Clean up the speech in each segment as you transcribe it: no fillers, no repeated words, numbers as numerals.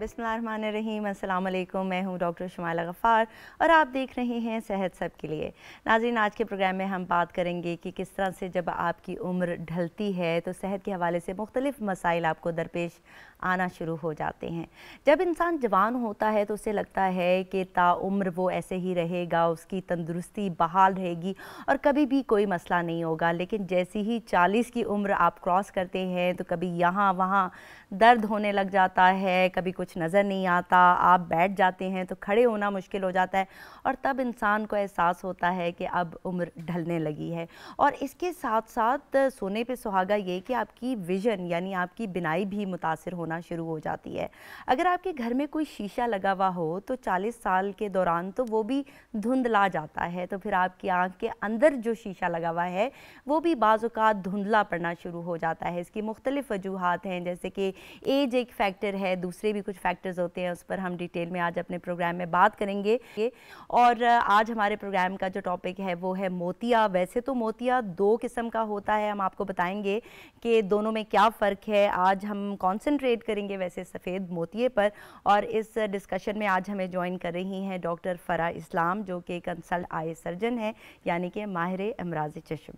बिस्मिल्लाहिर्रहमानिर्रहीम। अस्सलाम वालेकुम। मैं हूँ डॉक्टर शुमाइला गफ़ार और आप देख रहे हैं सेहत सब के लिए। नाज़रीन, आज के प्रोग्राम में हम बात करेंगे कि किस तरह से जब आपकी उम्र ढलती है तो सेहत के हवाले से मुख्तलिफ मसाइल आपको दरपेश आना शुरू हो जाते हैं। जब इंसान जवान होता है तो उसे लगता है कि ताउम्र वो ऐसे ही रहेगा, उसकी तंदुरुस्ती बहाल रहेगी और कभी भी कोई मसला नहीं होगा। लेकिन जैसी ही 40 की उम्र आप क्रॉस करते हैं तो कभी यहाँ वहाँ दर्द होने लग जाता है, कभी कुछ नज़र नहीं आता, आप बैठ जाते हैं तो खड़े होना मुश्किल हो जाता है और तब इंसान को एहसास होता है कि अब उम्र ढलने लगी है। और इसके साथ साथ सोने पे सुहागा ये कि आपकी विज़न यानी आपकी बिनाई भी मुतासिर होना शुरू हो जाती है। अगर आपके घर में कोई शीशा लगा हुआ हो तो 40 साल के दौरान तो वो भी धुंधला जाता है, तो फिर आपकी आँख के अंदर जो शीशा लगा हुआ है वो भी बाज़-औक़ात धुंधला पड़ना शुरू हो जाता है। इसकी मुख्तलिफ वजूहात हैं, जैसे कि एज एक फ़ैक्टर है, दूसरे भी कुछ फैक्टर्स होते हैं, उस पर हम डिटेल में आज अपने प्रोग्राम में बात करेंगे। और आज हमारे प्रोग्राम का जो टॉपिक है वो है मोतिया। वैसे तो मोतिया 2 किस्म का होता है, हम आपको बताएंगे कि दोनों में क्या फ़र्क है। आज हम कॉन्सेंट्रेट करेंगे वैसे सफ़ेद मोतिये पर और इस डिस्कशन में आज हमें ज्वाइन कर रही हैं डॉक्टर फ़रा इस्लाम, जो कि कंसल्ट आई सर्जन है यानी कि माहिर अमराज़ चश्म।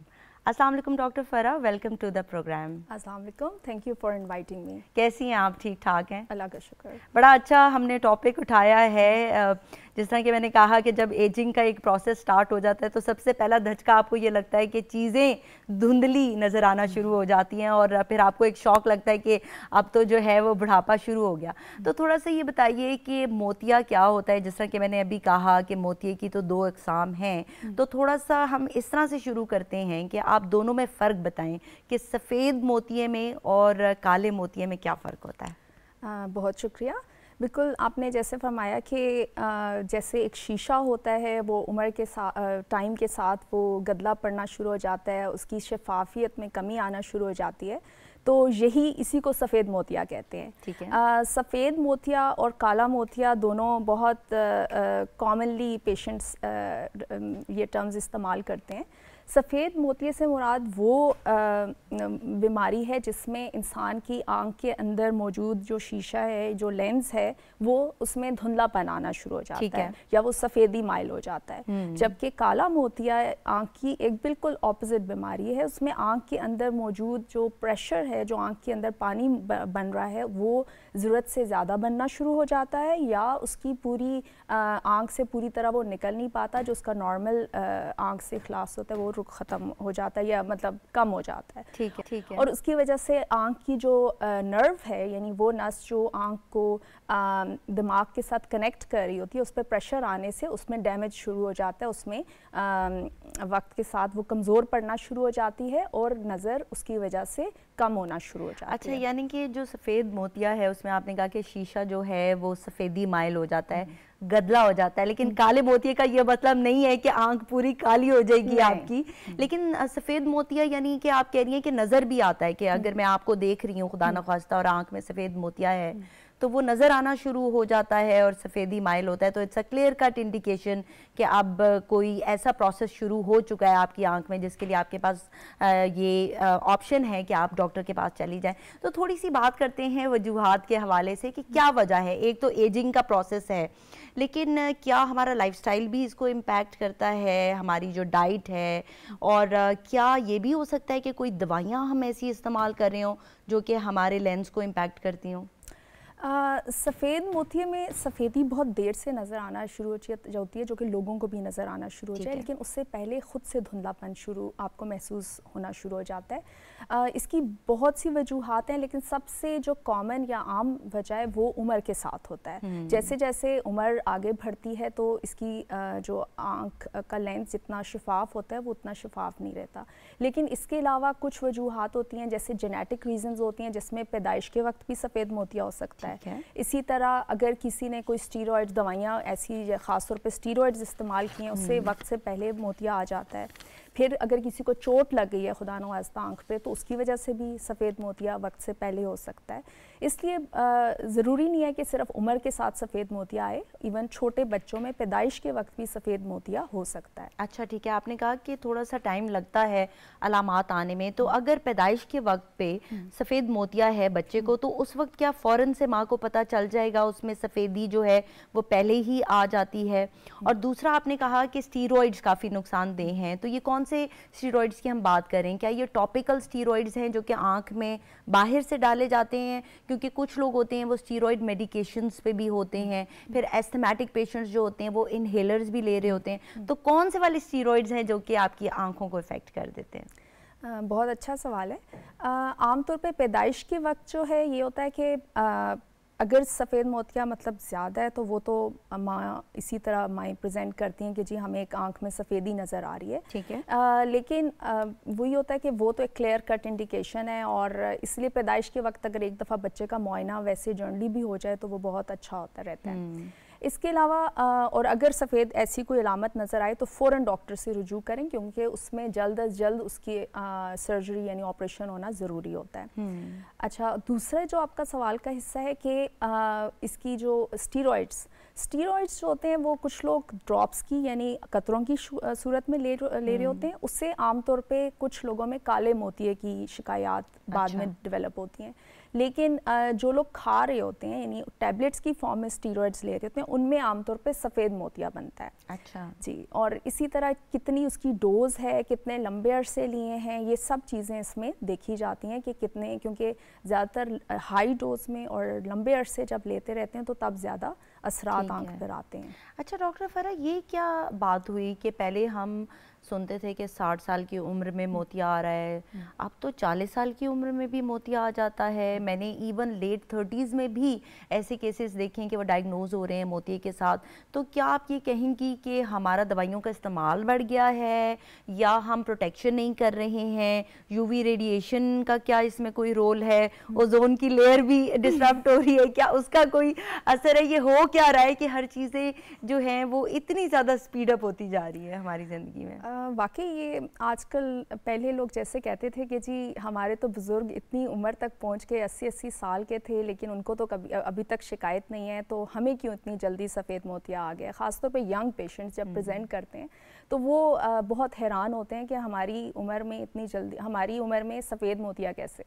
अस्सलाम वालेकुम doctor Farah, welcome to the programme. अस्सलाम वालेकुम, thank you for inviting me. कैसी हैं आप? ठीक ठाक हैं? अल्लाह का शुक्र। बड़ा अच्छा हमने टॉपिक उठाया है। जिस तरह कि मैंने कहा कि जब एजिंग का एक प्रोसेस स्टार्ट हो जाता है तो सबसे पहला धचका आपको ये लगता है कि चीज़ें धुंधली नज़र आना शुरू हो जाती हैं और फिर आपको एक शौक़ लगता है कि अब तो जो है वो बुढ़ापा शुरू हो गया। तो थोड़ा सा ये बताइए कि मोतिया क्या होता है? जिस तरह कि मैंने अभी कहा कि मोतिये की तो 2 अक़साम हैं, तो थोड़ा सा हम इस तरह से शुरू करते हैं कि आप दोनों में फ़र्क बताएं कि सफ़ेद मोतिये में और काले मोतिये में क्या फ़र्क होता है? बहुत शुक्रिया। बिल्कुल आपने जैसे फरमाया कि जैसे एक शीशा होता है वो उम्र के साथ टाइम के साथ वो गदला पड़ना शुरू हो जाता है, उसकी शफाफियत में कमी आना शुरू हो जाती है, तो यही इसी को सफ़ेद मोतिया कहते हैं। ठीक है। सफ़ेद मोतिया और काला मोतिया दोनों बहुत कॉमनली पेशेंट्स ये टर्म्स इस्तेमाल करते हैं। सफ़ेद मोतिये से मुराद वो बीमारी है जिसमें इंसान की आँख के अंदर मौजूद जो शीशा है, जो लेंस है, वो उसमें धुंधलापन आना शुरू हो जाता है या वो सफ़ेदी माइल हो जाता है। जबकि काला मोतिया आँख की एक बिल्कुल ऑपोजिट बीमारी है, उसमें आँख के अंदर मौजूद जो प्रेशर है, जो आँख के अंदर पानी बन रहा है, वो ज़रूरत से ज़्यादा बनना शुरू हो जाता है या उसकी पूरी आँख से पूरी तरह वो निकल नहीं पाता, जो उसका नॉर्मल आँख से खलास होता है वो रुख ख़त्म हो जाता है या मतलब कम हो जाता है। ठीक है, ठीक है। और उसकी वजह से आँख की जो नर्व है, यानी वो नस जो आँख को दिमाग के साथ कनेक्ट कर रही होती है, उस पर प्रेशर आने से उसमें डैमेज शुरू हो जाता है, उसमें वक्त के साथ वो कमज़ोर पड़ना शुरू हो जाती है और नज़र उसकी वजह से कम होना शुरू हो जाती है। अच्छा, यानी कि जो सफ़ेद मोतिया है उसमें आपने कहा कि शीशा जो है वो सफ़ेदी माइल हो जाता है, गदला हो जाता है, लेकिन काले मोतिये का ये मतलब नहीं है कि आंख पूरी काली हो जाएगी आपकी। लेकिन सफ़ेद मोतिया यानी कि आप कह रही हैं कि नज़र भी आता है कि अगर मैं आपको देख रही हूँ खुदा न ख्वास्ता और आंख में सफ़ेद मोतिया है तो वो नज़र आना शुरू हो जाता है और सफ़ेदी माइल होता है, तो it's a clear cut indication कि अब कोई ऐसा प्रोसेस शुरू हो चुका है आपकी आंख में जिसके लिए आपके पास ये ऑप्शन है कि आप डॉक्टर के पास चली जाएं। तो थोड़ी सी बात करते हैं वजूहात के हवाले से कि क्या वजह है। एक तो एजिंग का प्रोसेस है, लेकिन क्या हमारा लाइफस्टाइल भी इसको इम्पैक्ट करता है, हमारी जो डाइट है, और क्या ये भी हो सकता है कि कोई दवाइयाँ हम ऐसी इस्तेमाल कर रहे हों जो कि हमारे लेंस को इम्पैक्ट करती हों? सफ़ेद मोतिये में सफ़ेदी बहुत देर से नज़र आना शुरू होती है, जो कि लोगों को भी नज़र आना शुरू हो जाए, लेकिन उससे पहले ख़ुद से धुंधलापन आपको महसूस होना शुरू हो जाता है। इसकी बहुत सी वजूहात हैं, लेकिन सबसे जो कॉमन या आम वजह है वो उम्र के साथ होता है। जैसे जैसे उम्र आगे बढ़ती है तो इसकी जो आँख का लेंस जितना शफाफ होता है वो उतना शफाफ नहीं रहता। लेकिन इसके अलावा कुछ वजूहात होती हैं, जैसे जेनेटिक रीजंस होती हैं, जिसमें पैदाइश के वक्त भी सफ़ेद मोतिया हो सकता है। इसी तरह अगर किसी ने कोई स्टीरॉइड दवाइयाँ ऐसी ख़ास तौर पे स्टीरॉइड्स इस्तेमाल किए हैं, उससे वक्त से पहले मोतिया आ जाता है। फिर अगर किसी को चोट लग गई है खुदा न खास्ता आँख पे, तो उसकी वजह से भी सफ़ेद मोतिया वक्त से पहले हो सकता है। इसलिए ज़रूरी नहीं है कि सिर्फ उम्र के साथ सफ़ेद मोतिया आए, इवन छोटे बच्चों में पैदाइश के वक्त भी सफ़ेद मोतिया हो सकता है। अच्छा, ठीक है। आपने कहा कि थोड़ा सा टाइम लगता है अलामात आने में, तो अगर पैदाइश के वक्त पे सफ़ेद मोतिया है बच्चे को, तो उस वक्त क्या फ़ौरन से माँ को पता चल जाएगा, उसमें सफ़ेदी जो है वो पहले ही आ जाती है? और दूसरा आपने कहा कि स्टीरॉइड्स काफ़ी नुकसानदेह हैं, तो ये कौन से स्टीरॉइड्स की हम बात करें? क्या ये टॉपिकल स्टीरॉइड्स हैं जो कि आँख में बाहर से डाले जाते हैं? क्योंकि कुछ लोग होते हैं वो स्टीरॉइड मेडिकेशंस पे भी होते हैं, फिर एस्थमेटिक पेशेंट्स जो होते हैं वो इनहेलर्स भी ले रहे होते हैं, तो कौन से वाले स्टीरॉइड्स हैं जो कि आपकी आंखों को इफेक्ट कर देते हैं? बहुत अच्छा सवाल है। आमतौर पे पैदाइश के वक्त जो है ये होता है कि अगर सफ़ेद मोतिया मतलब ज़्यादा है तो वो तो माँ इसी तरह माएँ प्रेजेंट करती हैं कि जी हमें एक आंख में सफ़ेदी नज़र आ रही है, ठीक है। लेकिन वही होता है कि वो तो एक क्लियर कट इंडिकेशन है, और इसलिए पैदाइश के वक्त अगर एक दफ़ा बच्चे का मुआयना वैसे जनरली भी हो जाए तो वो बहुत अच्छा होता रहता है। इसके अलावा और अगर सफ़ेद ऐसी कोई अलामत नज़र आए तो फ़ौरन डॉक्टर से रुजू करें, क्योंकि उसमें जल्द अज जल्द उसकी सर्जरी यानी ऑपरेशन होना ज़रूरी होता है। अच्छा, दूसरा जो आपका सवाल का हिस्सा है कि इसकी जो स्टीरॉइड्स जो होते हैं वो कुछ लोग ड्रॉप्स की यानी कतरों की सूरत में ले रहे होते हैं, उससे आमतौर पे कुछ लोगों में काले मोतिये की शिकायत बाद में डेवलप होती हैं। लेकिन जो लोग खा रहे होते हैं यानी टैबलेट्स की फॉर्म में स्टीरॉइड्स ले रहे होते हैं, उनमें आमतौर पे सफ़ेद मोतिया बनता है। अच्छा जी, और इसी तरह कितनी उसकी डोज है, कितने लंबे अरसे लिए हैं, ये सब चीज़ें इसमें देखी जाती हैं कि कितने, क्योंकि ज़्यादातर हाई डोज में और लंबे अरसे जब लेते रहते हैं तो तब ज़्यादा असरात आंख पर आते हैं। अच्छा डॉक्टर फरा, ये क्या बात हुई कि पहले हम सुनते थे कि 60 साल की उम्र में मोतिया आ रहा है, अब तो 40 साल की उम्र में भी मोतिया आ जाता है। मैंने इवन लेट 30s में भी ऐसे केसेस देखे हैं कि वो डायग्नोज हो रहे हैं मोतिये के साथ। तो क्या आप ये कहेंगी कि हमारा दवाइयों का इस्तेमाल बढ़ गया है या हम प्रोटेक्शन नहीं कर रहे हैं? यूवी रेडिएशन का क्या इसमें कोई रोल है? ओजोन की लेयर भी डिस्टर्ब हो रही है, क्या उसका कोई असर है? ये हो क्या रहा है कि हर चीज़ें जो हैं वो इतनी ज़्यादा स्पीड अप होती जा रही है हमारी ज़िंदगी में? वाकई ये आजकल, पहले लोग जैसे कहते थे कि जी हमारे तो बुज़ुर्ग इतनी उम्र तक पहुंच के 80-80 साल के थे लेकिन उनको तो कभी अभी तक शिकायत नहीं है, तो हमें क्यों इतनी जल्दी सफ़ेद मोतिया आ गया? ख़ासतौर पे यंग पेशेंट्स जब प्रेजेंट करते हैं तो वो बहुत हैरान होते हैं कि हमारी उम्र में इतनी जल्दी, हमारी उम्र में सफ़ेद मोतिया कैसे?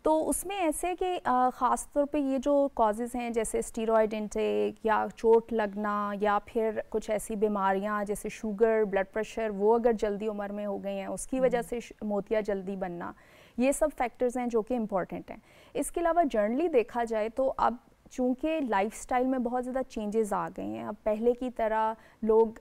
तो उसमें ऐसे कि ख़ास तौर पे ये जो कॉजेज़ हैं जैसे स्टीरॉयड इंटेक या चोट लगना या फिर कुछ ऐसी बीमारियां जैसे शुगर, ब्लड प्रेशर, वो अगर जल्दी उम्र में हो गई हैं उसकी वजह से मोतिया जल्दी बनना, ये सब फैक्टर्स हैं जो कि इम्पॉर्टेंट हैं। इसके अलावा जनरली देखा जाए तो अब चूँकि लाइफस्टाइल में बहुत ज़्यादा चेंजेस आ गए हैं, अब पहले की तरह लोग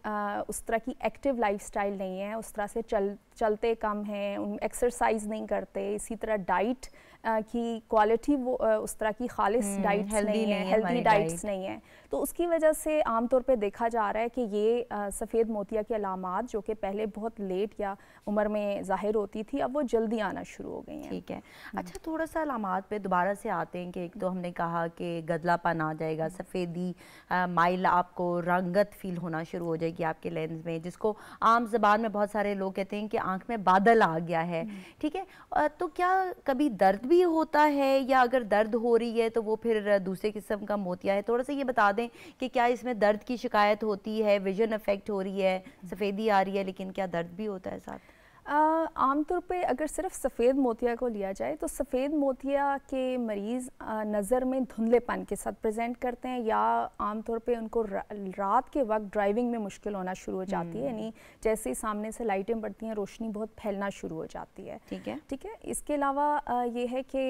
उस तरह की एक्टिव लाइफस्टाइल नहीं है, उस तरह से चलते कम हैं, एक्सरसाइज नहीं करते, इसी तरह डाइट की क्वालिटी वो उस तरह की खालिस डाइट्स नहीं है, हेल्दी डाइट्स नहीं है, तो उसकी वजह से आमतौर पे देखा जा रहा है कि ये सफ़ेद मोतिया की अलामात जो कि पहले बहुत लेट या उम्र में ज़ाहिर होती थी, अब वो जल्दी आना शुरू हो गई हैं। ठीक है। अच्छा, थोड़ा सा अलामात पे दोबारा से आते हैं कि एक तो हमने कहा कि गदलापन आ जाएगा, सफ़ेदी, माइल आपको रंगत फील होना शुरू हो जाएगी आपके लेंस में, जिसको आम ज़बान में बहुत सारे लोग कहते हैं कि आँख में बादल आ गया है। ठीक है, तो क्या कभी दर्द भी होता है या अगर दर्द हो रही है तो वो फिर दूसरे किस्म का मोतिया है? थोड़ा सा ये बता दें कि क्या इसमें दर्द की शिकायत होती है, विजन अफेक्ट हो रही है, सफ़ेदी आ रही है, लेकिन क्या दर्द भी होता है साथ? आमतौर पे अगर सिर्फ सफ़ेद मोतिया को लिया जाए तो सफ़ेद मोतिया के मरीज़ नज़र में धुंधलेपन के साथ प्रेजेंट करते हैं या आमतौर पे उनको रात के वक्त ड्राइविंग में मुश्किल होना शुरू हो जाती है, यानी जैसे ही सामने से लाइटें पड़ती हैं रोशनी बहुत फैलना शुरू हो जाती है। ठीक है, ठीक है। इसके अलावा ये है कि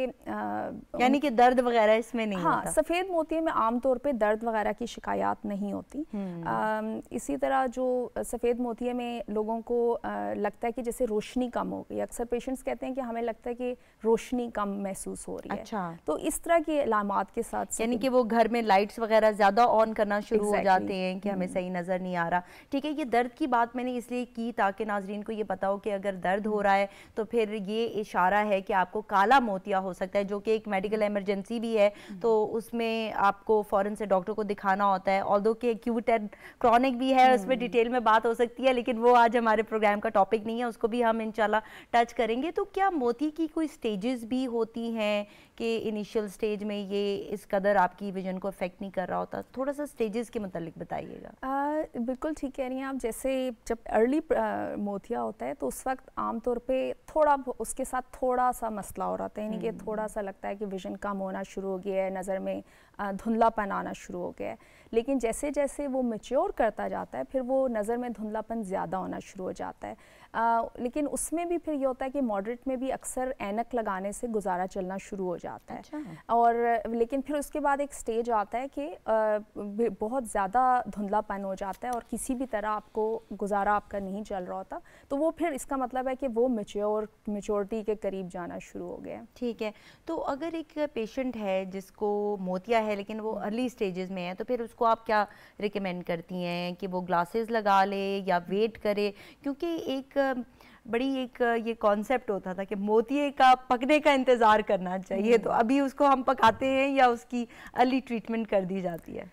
यानी कि दर्द वगैरह इसमें नहीं हाँ, होता। सफ़ेद मोतिये में आमतौर पे दर्द वगैरह की शिकायत नहीं होती। इसी तरह जो सफ़ेद मोतिये में लोगों को लगता है कि जैसे रोशनी कम हो गई। अक्सर पेशेंट्स कहते हैं कि हमें लगता है कि रोशनी कम महसूस हो रही है। अच्छा, तो इस तरह की अलामात के साथ, यानी कि वो घर में लाइट्स वगैरह ज़्यादा ऑन करना शुरू हो जाते हैं कि हमें सही नज़र नहीं आ रहा। ठीक है, ये दर्द की बात मैंने इसलिए की ताकि नाजरीन को ये पता हो कि अगर दर्द हो रहा है तो फिर ये इशारा है कि आपको काला मोतिया हो सकता है, जो कि एक मेडिकल इमरजेंसी भी है। तो उसमें आपको फ़ौरन से डॉक्टर को दिखाना होता है। ऑल्दो कि एक्यूट एंड क्रॉनिक भी है, उसमें डिटेल में बात हो सकती है, लेकिन वो आज हमारे प्रोग्राम का टॉपिक नहीं है, उसको भी हम इंशाल्लाह टच करेंगे। तो क्या मोती की कोई स्टेजेस भी होती हैं कि इनिशियल स्टेज में ये इस कदर आपकी विजन को अफेक्ट नहीं कर रहा होता? थोड़ा सा स्टेजेस के मतलब बताइएगा। बिल्कुल ठीक कह रही हैं आप। जैसे जब अर्ली मोतिया होता है तो उस वक्त आमतौर पे थोड़ा उसके साथ थोड़ा सा मसला हो रहा था, यानी कि थोड़ा सा लगता है कि विजन कम होना शुरू हो गया है, नज़र में धुंधलापन आना शुरू हो गया है। लेकिन जैसे जैसे वो मैच्योर करता जाता है फिर वो नज़र में धुंधलापन ज़्यादा होना शुरू हो जाता है। लेकिन उसमें भी फिर ये होता है कि मॉडरेट में भी अक्सर ऐनक लगाने से गुजारा चलना शुरू हो जाता है। अच्छा। और लेकिन फिर उसके बाद एक स्टेज आता है कि बहुत ज़्यादा धुंधलापन हो जाता है और किसी भी तरह आपको गुजारा आपका नहीं चल रहा होता, तो वो फिर इसका मतलब है कि वो मैच्योरिटी के करीब जाना शुरू हो गया। ठीक है, तो अगर एक पेशेंट है जिसको मोतिया है लेकिन वो अर्ली स्टेजेस में है, तो फिर उसको आप क्या रिकमेंड करती हैं कि वो ग्लासेस लगा ले या वेट करे? क्योंकि एक ये कॉन्सेप्ट होता था कि मोतिये का पकने का इंतज़ार करना चाहिए, तो अभी उसको हम पकाते हैं या उसकी अर्ली ट्रीटमेंट कर दी जाती है?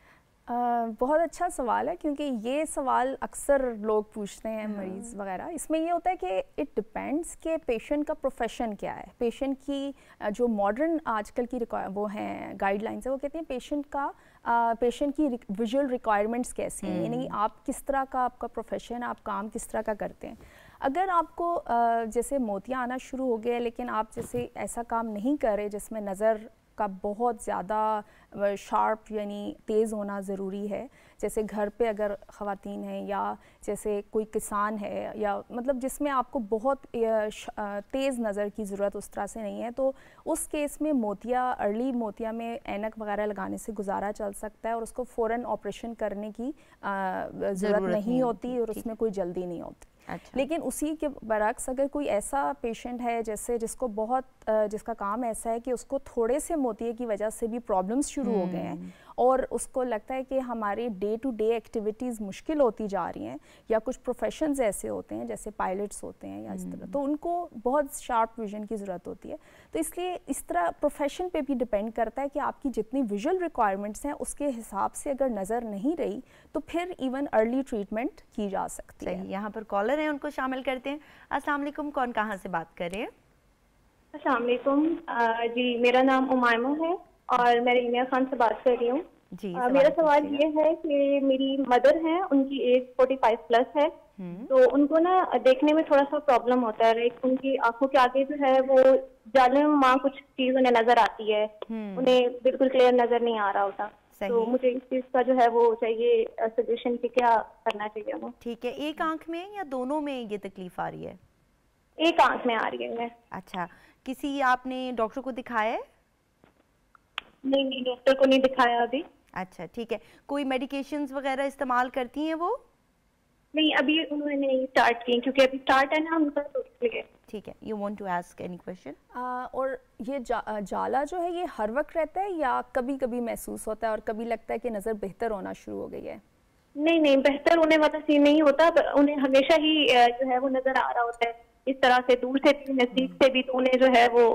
बहुत अच्छा सवाल है, क्योंकि ये सवाल अक्सर लोग पूछते हैं मरीज़ वगैरह। इसमें ये होता है कि इट डिपेंड्स कि पेशेंट का प्रोफेशन क्या है। पेशेंट की जो मॉडर्न आजकल की वो हैं गाइडलाइंस है, वो कहते हैं पेशेंट की विजुअल रिक्वायरमेंट्स कैसी हैं, यानी आप किस तरह का आपका प्रोफेशन, आप काम किस तरह का करते हैं। अगर आपको जैसे मोतिया आना शुरू हो गया लेकिन आप जैसे ऐसा काम नहीं कर रहे जिसमें नज़र का बहुत ज़्यादा शार्प यानी तेज़ होना ज़रूरी है, जैसे घर पे अगर ख़वातीन हैं या जैसे कोई किसान है, या मतलब जिसमें आपको बहुत तेज़ नज़र की ज़रूरत उस तरह से नहीं है, तो उस केस में अर्ली मोतिया में ऐनक वगैरह लगाने से गुजारा चल सकता है और उसको फ़ौरन ऑपरेशन करने की ज़रूरत नहीं होती और उसमें कोई जल्दी नहीं होती। अच्छा। लेकिन उसी के बरक्स अगर कोई ऐसा पेशेंट है जैसे जिसका काम ऐसा है कि उसको थोड़े से मोतिये की वजह से भी प्रॉब्लम्स शुरू हो गए हैं और उसको लगता है कि हमारी डे टू डे एक्टिविटीज़ मुश्किल होती जा रही हैं, या कुछ प्रोफेशंस ऐसे होते हैं जैसे पायलट्स होते हैं या इस तरह, तो उनको बहुत शार्प विजन की ज़रूरत होती है। तो इसलिए इस तरह प्रोफेशन पे भी डिपेंड करता है कि आपकी जितनी विजुअल रिक्वायरमेंट्स हैं उसके हिसाब से अगर नज़र नहीं रही तो फिर इवन अर्ली ट्रीटमेंट की जा सकती है। यहाँ पर कॉलर हैं, उनको शामिल करते हैं। अस्सलाम वालेकुम, कौन कहाँ से बात कर रहे हैं? अस्सलाम वालेकुम जी, मेरा नाम उमायमा है और मैं रहीमिया खान से बात कर रही हूँ। मेरा सवाल ये है कि मेरी मदर हैं, उनकी एज 45 प्लस है, तो उनको ना देखने में थोड़ा सा प्रॉब्लम होता है। उनकी आंखों के आगे जो है वो जालिम माँ कुछ चीज उन्हें नजर आती है, उन्हें बिल्कुल क्लियर नजर नहीं आ रहा होता। तो मुझे इस चीज का जो है वो चाहिए सजेशन कि क्या करना चाहिए वो। ठीक है, एक आंख में या दोनों में ये तकलीफ आ रही है? एक आंख में आ रही है। अच्छा, किसी आपने डॉक्टर को दिखाया है? नहीं, डॉक्टर को नहीं दिखाया अभी। अच्छा, ठीक है। कोई मेडिकेशंस वगैरह इस्तेमाल करती हैं वो? नहीं, अभी उन्होंने नहीं स्टार्ट की, क्योंकि अभी स्टार्ट है ना उनका, तो इसलिए। ठीक है, you want to ask any question? और ये जाला जो है ये हर वक्त रहता है या कभी कभी महसूस होता है और कभी लगता है कि नज़र बेहतर होना शुरू हो गई है? नहीं, बेहतर होने वाला सीन नहीं होता, उन्हें हमेशा ही जो है वो नजर आ रहा होता है, इस तरह से दूर से भी नजदीक से भी, तो उन्हें जो है वो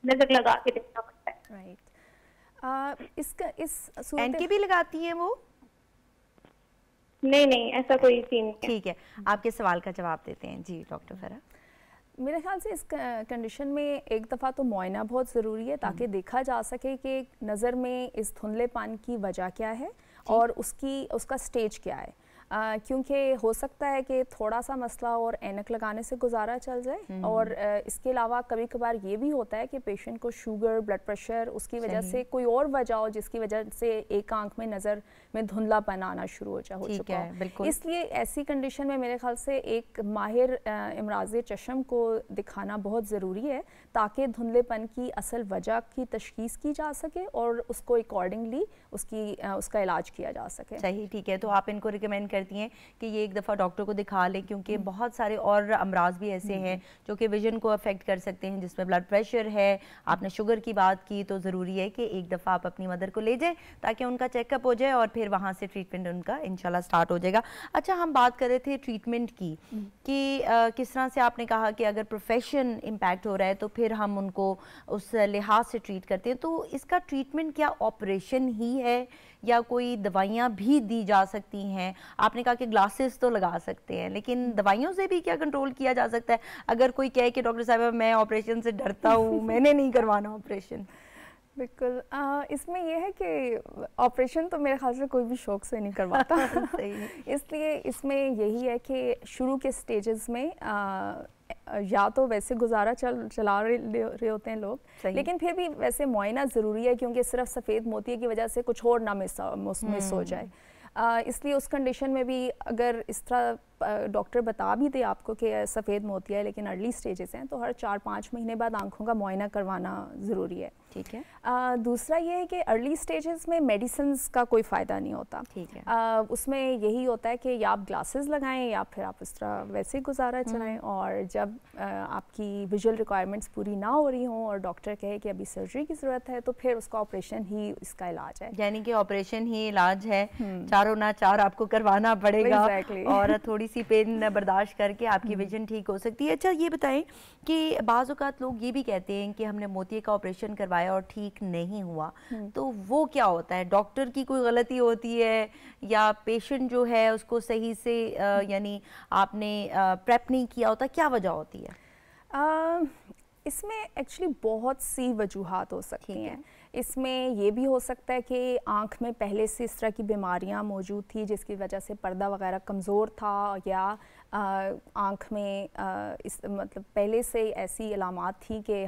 नजर लगा के देखना पड़ता है। राइट। इस एनके भी लगाती हैं वो? नहीं, ऐसा कोई सीन नहीं। ठीक है, आपके सवाल का जवाब देते हैं जी डॉक्टर फरा। मेरे ख्याल से इस कंडीशन में एक दफ़ा तो मुआयना बहुत ज़रूरी है ताकि देखा जा सके कि नज़र में इस धुंधलेपन की वजह क्या है और उसका स्टेज क्या है, क्योंकि हो सकता है कि थोड़ा सा मसला और ऐनक लगाने से गुजारा चल जाए। और इसके अलावा कभी कभार ये भी होता है कि पेशेंट को शुगर, ब्लड प्रेशर, उसकी वजह से कोई और वजह हो जिसकी वजह से एक आंख में नज़र में धुंधलापन आना शुरू हो चुका है। इसलिए ऐसी कंडीशन में मेरे ख्याल से एक माहिर इमराज़ चश्म को दिखाना बहुत ज़रूरी है ताकि धुंधलेपन की असल वजह की तशख़ीस की जा सके और उसको अकॉर्डिंगली उसका इलाज किया जा सके। सही, ठीक है। तो आप इनको रिकमेंड करती हैं कि ये एक दफ़ा डॉक्टर को दिखा लें, क्योंकि बहुत सारे और अमराज भी ऐसे हैं जो कि विजन को अफेक्ट कर सकते हैं, जिसमें ब्लड प्रेशर है, आपने शुगर की बात की, तो ज़रूरी है कि एक दफ़ा आप अपनी मदर को ले जाए ताकि उनका चेकअप हो जाए और फिर वहाँ से ट्रीटमेंट उनका इंशाल्लाह स्टार्ट हो जाएगा। अच्छा, हम बात कर रहे थे ट्रीटमेंट की कि किस तरह से आपने कहा कि अगर प्रोफेशन इम्पैक्ट हो रहा है तो फिर हम उनको उस लिहाज से ट्रीट करते हैं, तो इसका ट्रीटमेंट क्या ऑपरेशन ही है या कोई दवाइयाँ भी दी जा सकती हैं? आपने कहा कि ग्लासेस तो लगा सकते हैं, लेकिन दवाइयों से भी क्या कंट्रोल किया जा सकता है? अगर कोई कहे कि डॉक्टर साहब मैं ऑपरेशन से डरता हूँ, मैंने नहीं करवाना ऑपरेशन। बिल्कुल, इसमें यह है कि ऑपरेशन तो मेरे ख्याल से कोई भी शौक से नहीं करवाता इसलिए इसमें यही है कि शुरू के स्टेजेस में या तो वैसे गुजारा चला रहे होते हैं लोग, लेकिन फिर भी वैसे मुआयना ज़रूरी है, क्योंकि सिर्फ सफ़ेद मोतिये की वजह से कुछ और ना मिस हो जाए। इसलिए उस कंडीशन में भी अगर इस तरह डॉक्टर बता भी दे आपको कि सफ़ेद मोतिया है लेकिन अर्ली स्टेजेस हैं, तो हर 4-5 महीने बाद आंखों का मुआयना करवाना ज़रूरी है। ठीक है। दूसरा ये है कि अर्ली स्टेजेस में मेडिसिन्स का कोई फ़ायदा नहीं होता। ठीक है। उसमें यही होता है कि या आप ग्लासेस लगाएं या फिर आप इस तरह वैसे गुजारा चलाएं, और जब आपकी विजुअल रिक्वायरमेंट्स पूरी ना हो रही हों और डॉक्टर कहे कि अभी सर्जरी की ज़रूरत है, तो फिर उसका ऑपरेशन ही इसका इलाज है। यानी कि ऑपरेशन ही इलाज है, चारों ना चार आपको करवाना पड़ेगा। और थोड़ी सी पेन बर्दाश्त करके आपकी विजन ठीक हो सकती है। अच्छा, ये बताएं कि बाज़ औक़ात लोग ये भी कहते हैं कि हमने मोतिये का ऑपरेशन करवाया और ठीक नहीं हुआ, तो वो क्या होता है? डॉक्टर की कोई गलती होती है या पेशेंट जो है उसको सही से यानी आपने प्रेप नहीं किया होता, क्या वजह होती है? इसमें एक्चुअली बहुत सी वजूहात हो सकती हैं। इसमें ये भी हो सकता है कि आँख में पहले से इस तरह की बीमारियां मौजूद थी जिसकी वजह से पर्दा वगैरह कमज़ोर था, या आँख में मतलब पहले से ऐसी अलामात थी कि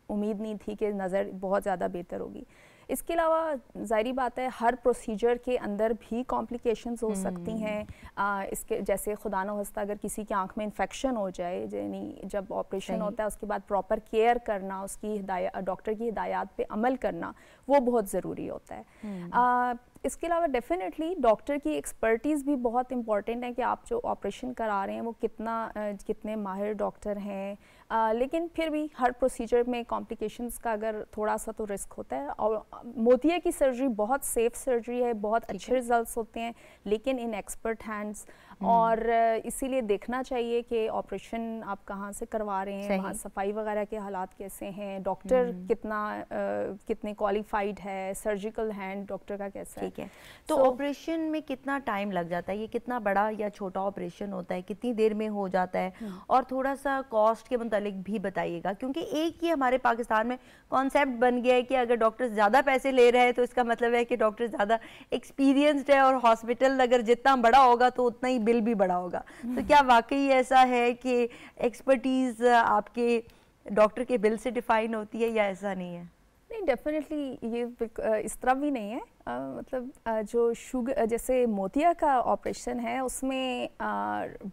उम्मीद नहीं थी कि नज़र बहुत ज़्यादा बेहतर होगी। इसके अलावा ज़ाहिरी बात है हर प्रोसीजर के अंदर भी कॉम्प्लिकेशंस हो सकती हैं। इसके जैसे खुदा न खास्ता अगर किसी की आंख में इन्फेक्शन हो जाए, यानी जब ऑपरेशन होता है उसके बाद प्रॉपर केयर करना, उसकी डॉक्टर की हिदायत पे अमल करना, वो बहुत ज़रूरी होता है। इसके अलावा डेफिनेटली डॉक्टर की एक्सपर्टीज़ भी बहुत इंपॉर्टेंट है कि आप जो ऑपरेशन करा रहे हैं वो कितने माहिर डॉक्टर हैं। लेकिन फिर भी हर प्रोसीजर में कॉम्प्लिकेशंस का अगर थोड़ा सा तो रिस्क होता है। और मोतिये की सर्जरी बहुत सेफ सर्जरी है, बहुत अच्छे रिजल्ट्स होते हैं, लेकिन इन एक्सपर्ट हैंड्स। और इसीलिए देखना चाहिए कि ऑपरेशन आप कहाँ से करवा रहे हैं, वहाँ सफाई वगैरह के हालात कैसे हैं, डॉक्टर कितने क्वालिफाइड है, सर्जिकल हैंड डॉक्टर का कैसा है। ठीक है। तो ऑपरेशन में कितना टाइम लग जाता है? ये कितना बड़ा या छोटा ऑपरेशन होता है, कितनी देर में हो जाता है? और थोड़ा सा कॉस्ट के मुतालिक भी बताइएगा, क्योंकि एक ही हमारे पाकिस्तान में कॉन्सेप्ट बन गया है कि अगर डॉक्टर ज़्यादा पैसे ले रहे हैं तो इसका मतलब है कि डॉक्टर ज़्यादा एक्सपीरियंस्ड है, और हॉस्पिटल अगर जितना बड़ा होगा तो उतना ही बिल भी बड़ा होगा। तो क्या वाकई ऐसा है कि एक्सपर्टीज़ आपके डॉक्टर के बिल से डिफाइन होती है या ऐसा नहीं है? नहीं, डेफिनेटली ये इस तरह भी नहीं है। मतलब जो शुगर जैसे मोतिया का ऑपरेशन है उसमें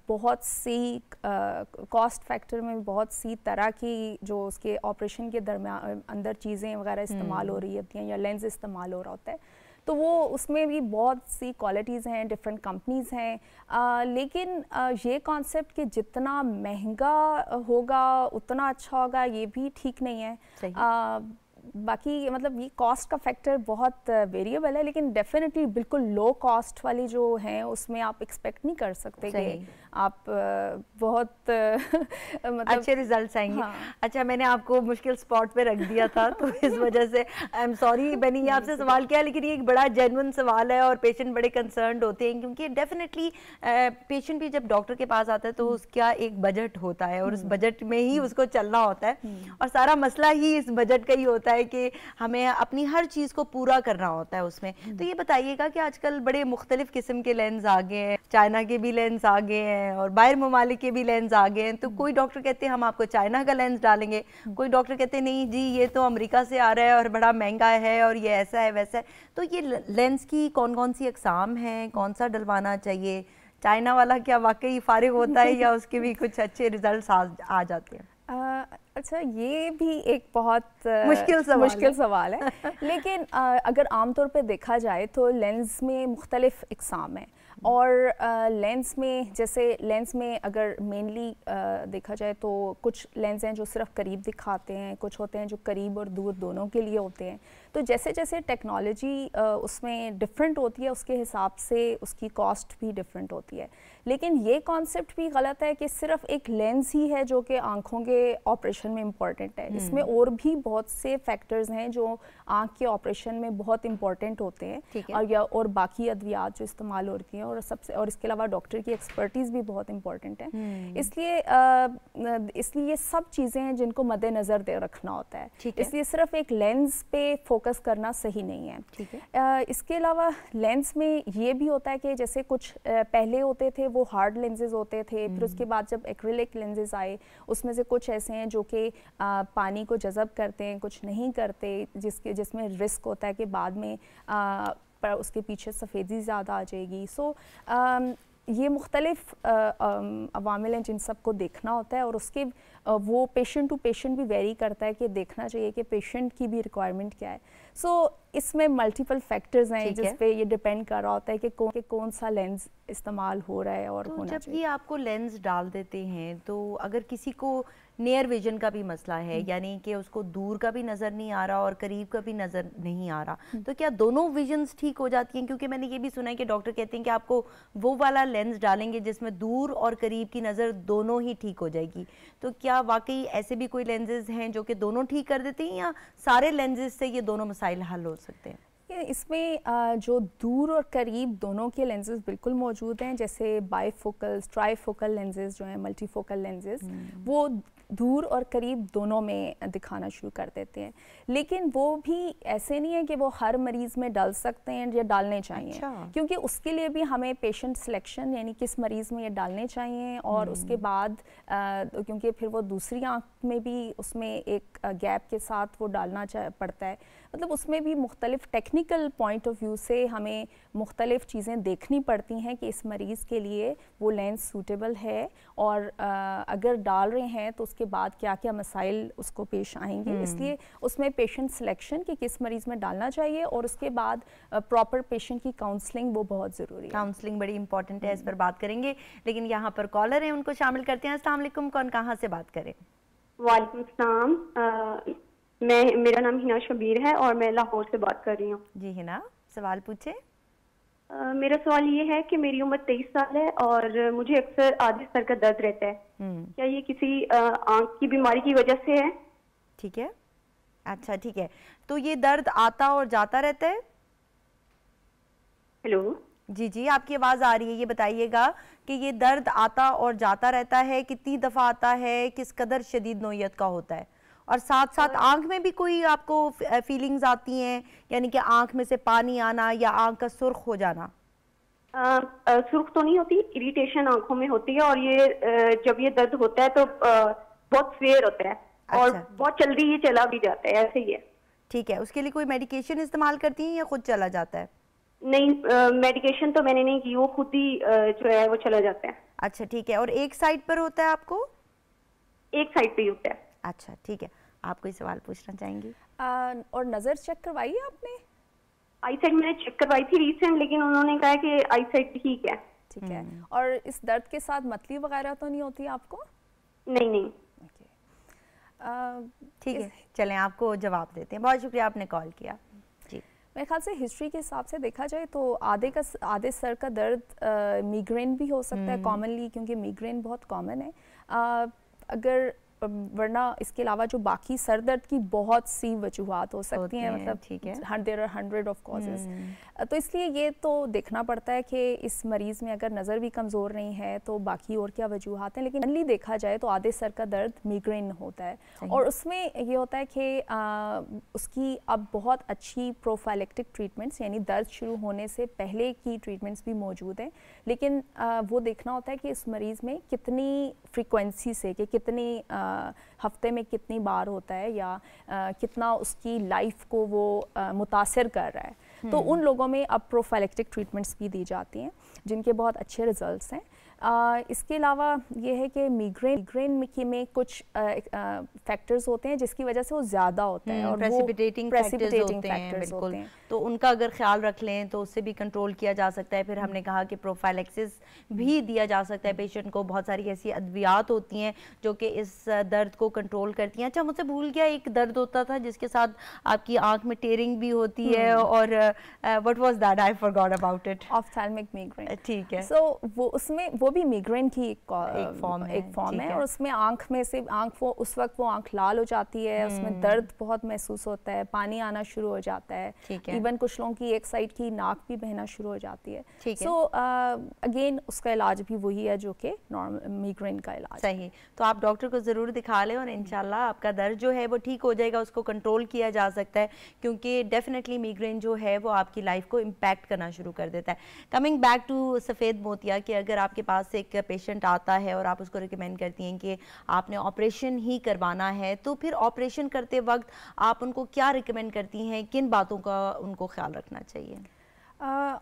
बहुत सी कॉस्ट फैक्टर में बहुत सी तरह की जो उसके ऑपरेशन के दरमियान अंदर चीज़ें वगैरह इस्तेमाल हो रही होती हैं या लेंस इस्तेमाल हो रहा होता है, तो वो उसमें भी बहुत सी क्वालिटीज़ हैं, डिफरेंट कंपनीज़ हैं। लेकिन ये कॉन्सेप्ट कि जितना महंगा होगा उतना अच्छा होगा, ये भी ठीक नहीं है। बाकी मतलब ये कॉस्ट का फैक्टर बहुत वेरिएबल है, लेकिन डेफिनेटली बिल्कुल लो कॉस्ट वाली जो हैं उसमें आप एक्सपेक्ट नहीं कर सकते कि आप बहुत मतलब अच्छे रिजल्ट्स आएंगे। अच्छा, मैंने आपको मुश्किल स्पॉट पे रख दिया था तो इस वजह से आई एम सॉरी मैंने ये आपसे सवाल किया, लेकिन ये एक बड़ा जेन्युइन सवाल है और पेशेंट बड़े कंसर्न्ड होते हैं, क्योंकि डेफिनेटली पेशेंट भी जब डॉक्टर के पास आता है तो उसका एक बजट होता है और उस बजट में ही उसको चलना होता है, और सारा मसला ही इस बजट का ही होता है कि हमें अपनी हर चीज़ को पूरा करना होता है उसमें। तो ये बताइएगा कि आजकल बड़े मुख्तलिफ किस्म के लेंस आ गए हैं, चाइना के भी लेंस आ गए हैं और बाहर ममालिक के भी लेंस आ गए हैं। तो कोई डॉक्टर कहते हैं हम आपको चाइना का लेंस डालेंगे, कोई डॉक्टर कहते हैं नहीं जी ये तो अमेरिका से आ रहा है और बड़ा महंगा है और ये ऐसा है वैसा है। तो ये लेंस की कौन कौन सी अक़साम हैं, कौन सा डलवाना चाहिए? चाइना वाला क्या वाकई फारिग होता है या उसके भी कुछ अच्छे रिजल्ट्स आ जाते हैं? अच्छा, ये भी एक बहुत मुश्किल सवाल है लेकिन अगर आमतौर पे देखा जाए तो लेंस में मुख्तलिफ इक़साम हैं। और लेंस में, जैसे लेंस में अगर मेनली देखा जाए तो कुछ लेंस हैं जो सिर्फ करीब दिखाते हैं, कुछ होते हैं जो करीब और दूर दोनों के लिए होते हैं। तो जैसे जैसे टेक्नोलॉजी उसमें डिफरेंट होती है, उसके हिसाब से उसकी कॉस्ट भी डिफरेंट होती है। लेकिन ये कॉन्सेप्ट भी गलत है कि सिर्फ एक लेंस ही है जो कि आंखों के ऑपरेशन में इम्पॉर्टेंट है। इसमें और भी बहुत से फैक्टर्स हैं जो आंख के ऑपरेशन में बहुत इंपॉर्टेंट होते हैं, और बाकी अद्वियात जो इस्तेमाल होती हैं, और इसके अलावा डॉक्टर की एक्सपर्टीज़ भी बहुत इंपॉर्टेंट है। इसलिए ये सब चीज़ें हैं जिनको मद्देनज़र रखना होता है। इसलिए सिर्फ एक लेंस पे फोकस करना सही नहीं है। इसके अलावा लेंस में ये भी होता है कि जैसे कुछ पहले होते थे वो हार्ड लेंसेज होते थे, फिर उसके बाद जब एक्रिलिक लेंसेज आए उसमें से कुछ ऐसे हैं जो कि पानी को जज़ब करते हैं, कुछ नहीं करते, जिसमें रिस्क होता है कि बाद में पर उसके पीछे सफ़ेदी ज़्यादा आ जाएगी। ये मुख्तलिफ अवामिल हैं जिन सबको देखना होता है, और उसके वो पेशेंट टू पेशेंट भी वेरी करता है कि देखना चाहिए कि पेशेंट की भी रिक्वायरमेंट क्या है। इसमें मल्टीपल फैक्टर्स हैं जिस पे ये डिपेंड कर रहा होता है कि कौन सा लेंस इस्तेमाल हो रहा है और तो होना जब चाहिए। ये आपको लेंस डाल देते हैं तो अगर किसी को नियर विजन का भी मसला है, यानी कि उसको दूर का भी नज़र नहीं आ रहा और करीब का भी नज़र नहीं आ रहा, तो क्या दोनों विजन्स ठीक हो जाती हैं? क्योंकि मैंने ये भी सुना है कि डॉक्टर कहते हैं कि आपको वो वाला लेंस डालेंगे जिसमें दूर और करीब की नज़र दोनों ही ठीक हो जाएगी। तो क्या वाकई ऐसे भी कोई लेंसेज हैं जो कि दोनों ठीक कर देते हैं, या सारे लेंसेज से ये दोनों मसाइल हल हो सकते हैं? इसमें जो दूर और करीब दोनों के लेंसेज बिल्कुल मौजूद हैं, जैसे बाईफोकल, ट्राईफोकल लेंसेज जो हैं, मल्टीफोकल लेंसेज, वो दूर और करीब दोनों में दिखाना शुरू कर देते हैं। लेकिन वो भी ऐसे नहीं है कि वो हर मरीज़ में डाल सकते हैं या डालने चाहिए। क्योंकि उसके लिए भी हमें पेशेंट सिलेक्शन, यानी किस मरीज़ में ये डालने चाहिए, और उसके बाद क्योंकि फिर वो दूसरी आँख में भी उसमें एक गैप के साथ वो डालना पड़ता है। मतलब उसमें भी मुख्तलिफ टेक्निकल पॉइंट ऑफ व्यू से हमें मुख्तलिफ चीज़ें देखनी पड़ती हैं कि इस मरीज़ के लिए वो लेंस सूटेबल है, और अगर डाल रहे हैं तो उसके बाद क्या क्या मसाइल उसको पेश आएंगे। इसलिए उसमें पेशेंट सिलेक्शन कि किस मरीज़ में डालना चाहिए, और उसके बाद प्रॉपर पेशेंट की काउंसलिंग वो बहुत ज़रूरी है। काउंसलिंग बड़ी इंपॉर्टेंट है, इस पर बात करेंगे। लेकिन यहाँ पर कॉलर हैं, उनको शामिल करते हैं। अस्सलाम वालेकुम, कौन कहाँ से बात करें? वालेकुम सलाम, मेरा नाम हिना शबीर है और मैं लाहौर से बात कर रही हूँ। जी हिना, सवाल पूछे। मेरा सवाल ये है कि मेरी उम्र 23 साल है और मुझे अक्सर आधे सर का दर्द रहता है। क्या ये किसी आंख की बीमारी की वजह से है? ठीक है, अच्छा ठीक है। तो ये दर्द आता और जाता रहता है? हेलो जी जी, आपकी आवाज़ आ रही है। ये बताइएगा कि ये दर्द आता और जाता रहता है, कितनी दफ़ा आता है, किस कदर शदीद नौयत का होता है, और साथ साथ आंख में भी कोई आपको फीलिंग्स आती हैं, यानी कि आंख में से पानी आना या आंख का सुर्ख हो जाना? सुर्ख तो नहीं होती, इरिटेशन आंखों में होती है, और ये जब ये दर्द होता है तो बहुत फेयर होता है। अच्छा। और बहुत जल्दी ये चला भी जाता है, ऐसे ही है। ठीक है, उसके लिए कोई मेडिकेशन इस्तेमाल करती हैं या खुद चला जाता है? नहीं, मेडिकेशन तो मैंने नहीं की, वो खुद ही जो है वो चला जाता है। अच्छा ठीक है, और एक साइड पर होता है आपको? एक साइड पे ही होता है। अच्छा ठीक है, आप कोई सवाल पूछना चाहेंगी? और नज़र चेक करवाई है आपने? आई साइड मैंने चेक करवाई थी रीसेंट, लेकिन उन्होंने कहा कि आई साइड ठीक है। ठीक है, और इस दर्द के साथ मतली वगैरह तो नहीं होती आपको? नहीं नहीं। ठीक है, चलें आपको जवाब देते हैं। बहुत शुक्रिया, आपने कॉल किया। जी, मेरे ख्याल से हिस्ट्री के हिसाब से देखा जाए तो आधे सर का दर्द मिग्रेन भी हो सकता है कॉमनली, क्योंकि मिग्रेन बहुत कॉमन है। अगर वरना इसके अलावा जो बाकी सर दर्द की बहुत सी वजूहात हो सकती हैं, मतलब ठीक है, देयर आर 100 ऑफ कॉजेज। तो इसलिए ये तो देखना पड़ता है कि इस मरीज़ में अगर नज़र भी कमज़ोर नहीं है तो बाकी और क्या वजूहात हैं। लेकिन जनरली देखा जाए तो आधे सर का दर्द मिग्रेन होता है, और उसमें ये होता है कि उसकी अब बहुत अच्छी प्रोफाइलेक्टिक ट्रीटमेंट्स, यानी दर्द शुरू होने से पहले की ट्रीटमेंट्स भी मौजूद हैं। लेकिन वो देखना होता है कि इस मरीज़ में कितनी फ्रीक्वेंसी से, कि कितनी हफ्ते में कितनी बार होता है, या कितना उसकी लाइफ को वो मुतासिर कर रहा है। तो उन लोगों में अब प्रोफाइलेक्टिक ट्रीटमेंट्स भी दी जाती हैं जिनके बहुत अच्छे रिजल्ट्स हैं। इसके अलावा ये है कि मिग्रेन में कुछ फैक्टर्स होते हैं जिसकी वजह से वो ज़्यादा होता है और प्रेसिपिटेटिंग फैक्टर्स होते हैं, तो उनका अगर ख्याल रख लें तो उससे भी कंट्रोल किया जा सकता है। फिर हमने कहा कि प्रोफाइलैक्सिस भी दिया जा सकता है पेशेंट को। बहुत सारी ऐसी अद्वियात होती हैं जो कि इस दर्द को कंट्रोल करती हैं। अच्छा, मुझसे भूल गया, एक दर्द होता था जिसके साथ आपकी आंख में टेयरिंग भी होती है, और what was that, I forgot about it. Ophthalmic migraine, ठीक है। सो वो उसमें वो भी मिग्रेन की एक फॉर्म है, और उसमें आंख में से वो उस वक्त वो आंख लाल हो जाती है, उसमें दर्द बहुत महसूस होता है, पानी आना शुरू हो जाता है, इवन कुछ लोगों की एक साइड की नाक भी बहना शुरू हो जाती है। सो अगेन उसका इलाज भी वही है जो कि नॉर्मल मिग्रेन का इलाज। सही, तो आप डॉक्टर को ज़रूर दिखा लें और इंशाल्लाह आपका दर्द जो है वो ठीक हो जाएगा, उसको कंट्रोल किया जा सकता है, क्योंकि डेफिनेटली मिग्रेन जो है वो आपकी लाइफ को इम्पैक्ट करना शुरू कर देता है। कमिंग बैक टू सफ़ेद मोतिया, कि अगर आपके पास एक पेशेंट आता है और आप उसको रिकमेंड करती हैं कि आपने ऑपरेशन ही करवाना है, तो फिर ऑपरेशन करते वक्त आप उनको क्या रिकमेंड करती हैं, किन बातों का उनको ख्याल रखना चाहिए?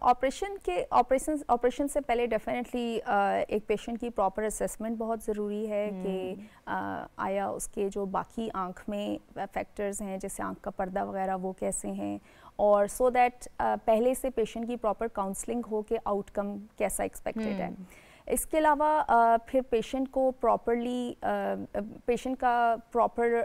ऑपरेशन से पहले डेफिनेटली एक पेशेंट की प्रॉपर असेसमेंट बहुत ज़रूरी है कि आया उसके जो बाकी आंख में फैक्टर्स हैं जैसे आंख का पर्दा वगैरह वो कैसे हैं, और सो दैट पहले से पेशेंट की प्रॉपर काउंसलिंग हो के आउटकम कैसा एक्सपेक्टेड है। इसके अलावा फिर पेशेंट को प्रॉपरली पेशेंट का प्रॉपर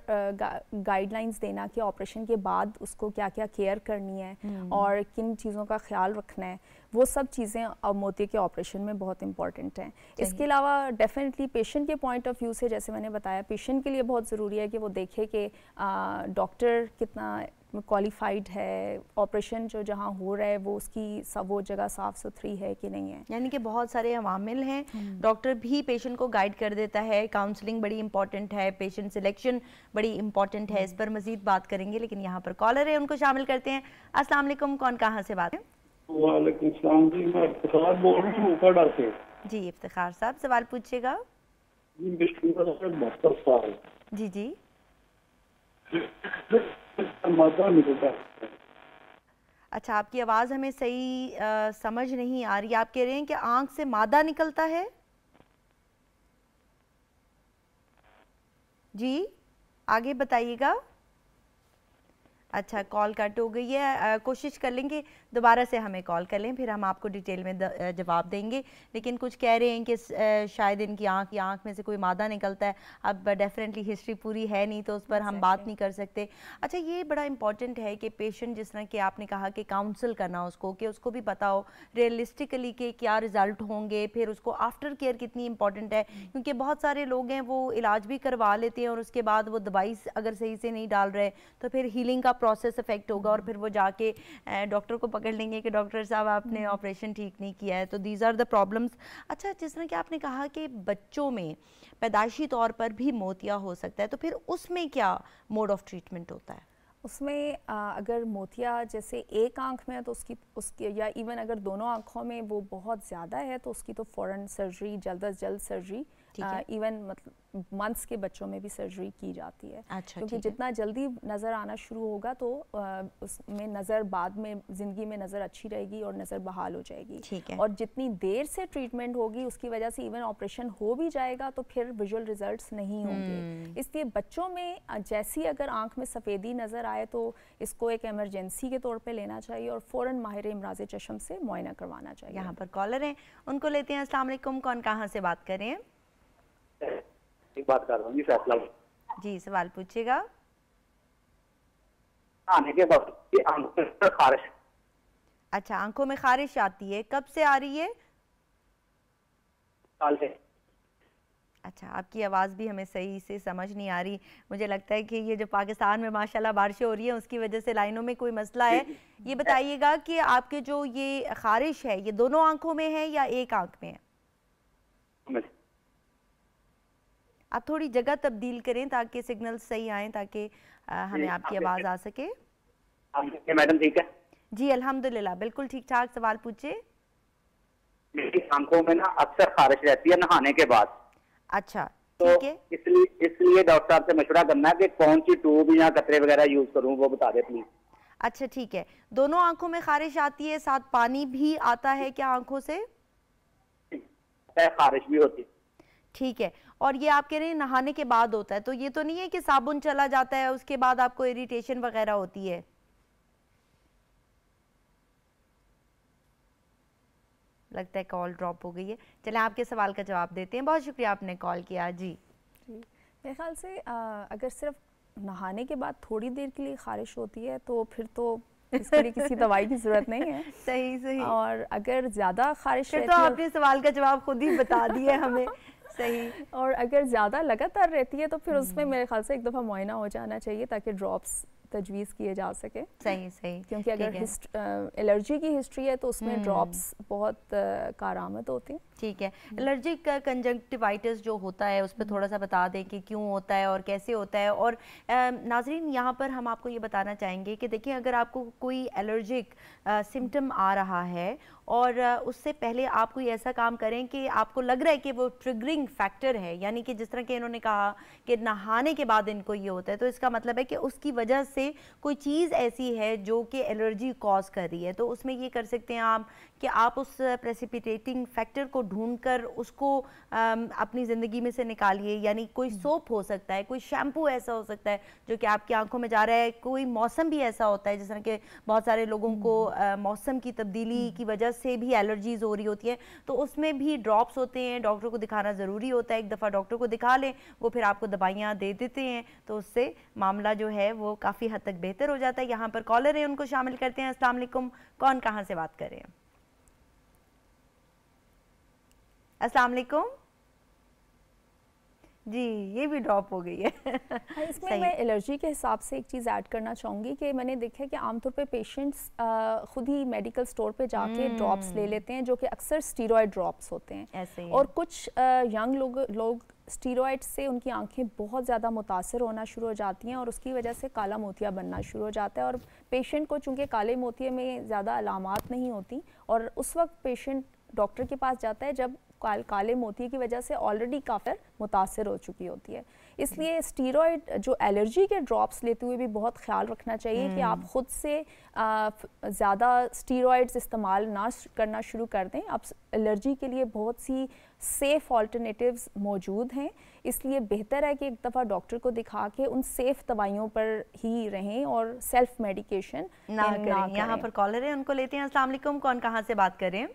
गाइडलाइंस देना कि ऑपरेशन के बाद उसको क्या क्या केयर करनी है और किन चीज़ों का ख्याल रखना है, वो सब चीज़ें अब मोतिया के ऑपरेशन में बहुत इंपॉर्टेंट हैं। इसके अलावा डेफिनेटली पेशेंट के पॉइंट ऑफ व्यू से, जैसे मैंने बताया, पेशेंट के लिए बहुत ज़रूरी है कि वो देखे कि डॉक्टर कितना क्वालिफाइड है, ऑपरेशन जो जहाँ हो रहा है वो उसकी वो जगह साफ़ सुथरी है कि नहीं है। यानी कि बहुत सारे अवामिल हैं, डॉक्टर भी पेशेंट को गाइड कर देता है, काउंसलिंग बड़ी इंपॉर्टेंट है, पेशेंट सिलेक्शन बड़ी इंपॉर्टेंट है। इस पर मजीद बात करेंगे, लेकिन यहाँ पर कॉलर है, उनको शामिल करते हैं। अस्सलाम वालेकुम, कौन कहाँ से बात है? वालेकुम सलाम जी, मैं इफ्तिखार बोल रहा हूँ ऊपर से। जी इफ्तिखार साहब, सवाल पूछिएगा। जी जी मादा निकलता है। अच्छा, आपकी आवाज़ हमें सही समझ नहीं आ रही। आप कह रहे हैं कि आंख से मादा निकलता है? जी आगे बताइएगा। अच्छा, कॉल कट हो गई है, कोशिश कर लेंगे दोबारा से हमें कॉल कर लें, फिर हम आपको डिटेल में जवाब देंगे। लेकिन कुछ कह रहे हैं कि शायद इनकी आँख में से कोई मादा निकलता है। अब डेफिनेटली हिस्ट्री पूरी है नहीं तो उस पर हम बात नहीं कर सकते। अच्छा, ये बड़ा इंपॉर्टेंट है कि पेशेंट, जिस तरह कि आपने कहा कि काउंसल करना उसको, कि उसको भी पता हो रियलिस्टिकली कि क्या रिज़ल्ट होंगे, फिर उसको आफ्टर केयर कितनी इंपॉर्टेंट है, क्योंकि बहुत सारे लोग हैं वो इलाज भी करवा लेते हैं और उसके बाद वो दवाई अगर सही से नहीं डाल रहे तो फिर हीलिंग का प्रोसेस इफेक्ट होगा और फिर वो जाके डॉक्टर को पकड़ लेंगे कि डॉक्टर साहब आपने ऑपरेशन ठीक नहीं किया है। तो दीज आर द प्रॉब्लम्स। अच्छा, जिस तरह कि आपने कहा कि बच्चों में पैदाइशी तौर पर भी मोतिया हो सकता है, तो फिर उसमें क्या मोड ऑफ ट्रीटमेंट होता है? उसमें अगर मोतिया जैसे एक आंख में है तो उसकी या इवन अगर दोनों आंखों में वो बहुत ज़्यादा है तो उसकी तो फ़ौरन सर्जरी, जल्द अज जल्द सर्जरी, इवन मतलब मंथ्स के बच्चों में भी सर्जरी की जाती है। अच्छा, क्योंकि जितना जल्दी नज़र आना शुरू होगा तो उसमें नज़र बाद में ज़िंदगी में नज़र अच्छी रहेगी और नज़र बहाल हो जाएगी। ठीक है। और जितनी देर से ट्रीटमेंट होगी उसकी वजह से इवन ऑपरेशन हो भी जाएगा तो फिर विजुअल रिजल्ट्स नहीं होंगे। इसलिए बच्चों में जैसी अगर आंख में सफ़ेदी नज़र आए तो इसको एक इमरजेंसी के तौर पे लेना चाहिए और फ़ौरन माहिर इमराज़ चश्म से मुआयना करवाना चाहिए। यहाँ पर कॉलर हैं, उनको लेते हैं। अस्सलाम वालेकुम, कौन कहाँ से बात कर रहे हैं? एक बात कर रहा हूँ जी, फैसला जी, सवाल पूछिएगा। आने के बाद आंखों में खारिश। अच्छा, आंखों में खारिश आती है, कब से आ रही है? साल से। अच्छा, आपकी आवाज़ भी हमें सही से समझ नहीं आ रही। मुझे लगता है कि ये जो पाकिस्तान में माशाल्लाह बारिशें हो रही हैं उसकी वजह से लाइनों में कोई मसला है। ये बताइएगा कि आपके जो ये खारिश है ये दोनों आंखों में है या एक आंख में है? आप थोड़ी जगह तब्दील करें ताकि सिग्नल सही आए, ताकि हमें आपकी आवाज़ आ सके। मैडम ठीक है जी, अल्हम्दुलिल्लाह बिल्कुल ठीक ठाक। सवाल पूछिए। मेरी आंखों में ना अक्सर खारिश रहती है नहाने के बाद। अच्छा, तो ठीक है। इसलिए डॉक्टर साहब से मशवरा करना है कि कौन सी ट्यूब या कतरे वगैरह यूज करूं, वो बता दे प्लीज। अच्छा ठीक है, दोनों आंखों में खारिश आती है, साथ पानी भी आता है क्या आंखों से? है, खारिश भी होती है। ठीक है, और ये आप कह रहे हैं नहाने के बाद होता है, तो ये तो नहीं है कि साबुन चला जाता है उसके बाद आपको इरिटेशन वगैरह होती है? लगता है कॉल ड्रॉप हो गई है। चलें आपके सवाल का जवाब देते हैं। बहुत शुक्रिया आपने कॉल किया। जी मेरे ख्याल से अगर सिर्फ नहाने के बाद थोड़ी देर के लिए खारिश होती है तो फिर तो इसके लिए किसी दवाई की ज़रूरत नहीं है। सही सही। और अगर ज़्यादा खारिश फिर तो आपने सवाल का जवाब खुद ही बता दिया हमें। सही। और अगर ज़्यादा लगातार रहती है तो फिर उसमें मेरे ख्याल से एक दफ़ा मुआयना हो जाना चाहिए ताकि ड्रॉप्स तजवीज़ किए जा सके। सही सही। क्योंकि अगर एलर्जी की हिस्ट्री है तो उसमें ड्रॉप्स बहुत कारआमद होती हैं। ठीक है, एलर्जिक कंजंक्टिवाइटिस जो होता है उस पर थोड़ा सा बता दें कि क्यों होता है और कैसे होता है। और नाजरीन यहाँ पर हम आपको ये बताना चाहेंगे कि देखिए अगर आपको कोई एलर्जिक सिम्टम आ रहा है और उससे पहले आप कोई ऐसा काम करें कि आपको लग रहा है कि वो ट्रिगरिंग फैक्टर है, यानी कि जिस तरह के इन्होंने कहा कि नहाने के बाद इनको ये होता है, तो इसका मतलब है कि उसकी वजह से कोई चीज़ ऐसी है जो कि एलर्जी कॉज कर रही है। तो उसमें ये कर सकते हैं आप कि आप उस प्रेसिपिटेटिंग फैक्टर को ढूंढकर उसको अपनी ज़िंदगी में से निकालिए। यानी कोई सोप हो सकता है, कोई शैम्पू ऐसा हो सकता है जो कि आपकी आंखों में जा रहा है, कोई मौसम भी ऐसा होता है जिस तरह के बहुत सारे लोगों को मौसम की तब्दीली की वजह से भी एलर्जीज हो रही होती है, तो उसमें भी ड्रॉप्स होते हैं। डॉक्टर को दिखाना ज़रूरी होता है। एक दफ़ा डॉक्टर को दिखा लें, वो फिर आपको दवाइयाँ दे देते हैं, तो उससे मामला जो है वो काफ़ी हद तक बेहतर हो जाता है। यहाँ पर कॉलर है, उनको शामिल करते हैं। अस्सलाम वालेकुम, कौन कहाँ से बात कर रहे हैं? अस्सलाम वालेकुम जी, ये भी ड्रॉप हो गई है। इसमें मैं एलर्जी के हिसाब से एक चीज़ ऐड करना चाहूँगी कि मैंने देखा है कि आमतौर पे पेशेंट्स खुद ही मेडिकल स्टोर पे जाके ड्रॉप्स ले लेते हैं जो कि अक्सर स्टीरॉयड ड्रॉप्स होते हैं। ऐसे ही और कुछ यंग लोग स्टीरॉयड से उनकी आंखें बहुत ज़्यादा मुतासर होना शुरू हो जाती हैं और उसकी वजह से काला मोतिया बनना शुरू हो जाता है। और पेशेंट को चूँकि काले मोतिये में ज़्यादा अलामात नहीं होती और उस वक्त पेशेंट डॉक्टर के पास जाता है जब काले मोतिये की वजह से ऑलरेडी काफ़ी मुतासर हो चुकी होती है। इसलिए स्टीरॉयड जो एलर्जी के ड्रॉप्स लेते हुए भी बहुत ख्याल रखना चाहिए कि आप ख़ुद से ज़्यादा स्टीरॉयड्स इस्तेमाल ना करना शुरू कर दें। अब एलर्जी के लिए बहुत सी सेफ़ ऑल्टरनेटिव्स मौजूद हैं, इसलिए बेहतर है कि एक दफ़ा डॉक्टर को दिखा के उन सेफ़ दवाइयों पर ही रहें और सेल्फ मेडिकेशन ना करें। यहाँ पर कॉलर है, उनको लेते हैं। अस्सलाम वालेकुम, कौन कहाँ से बात कर रहे हैं?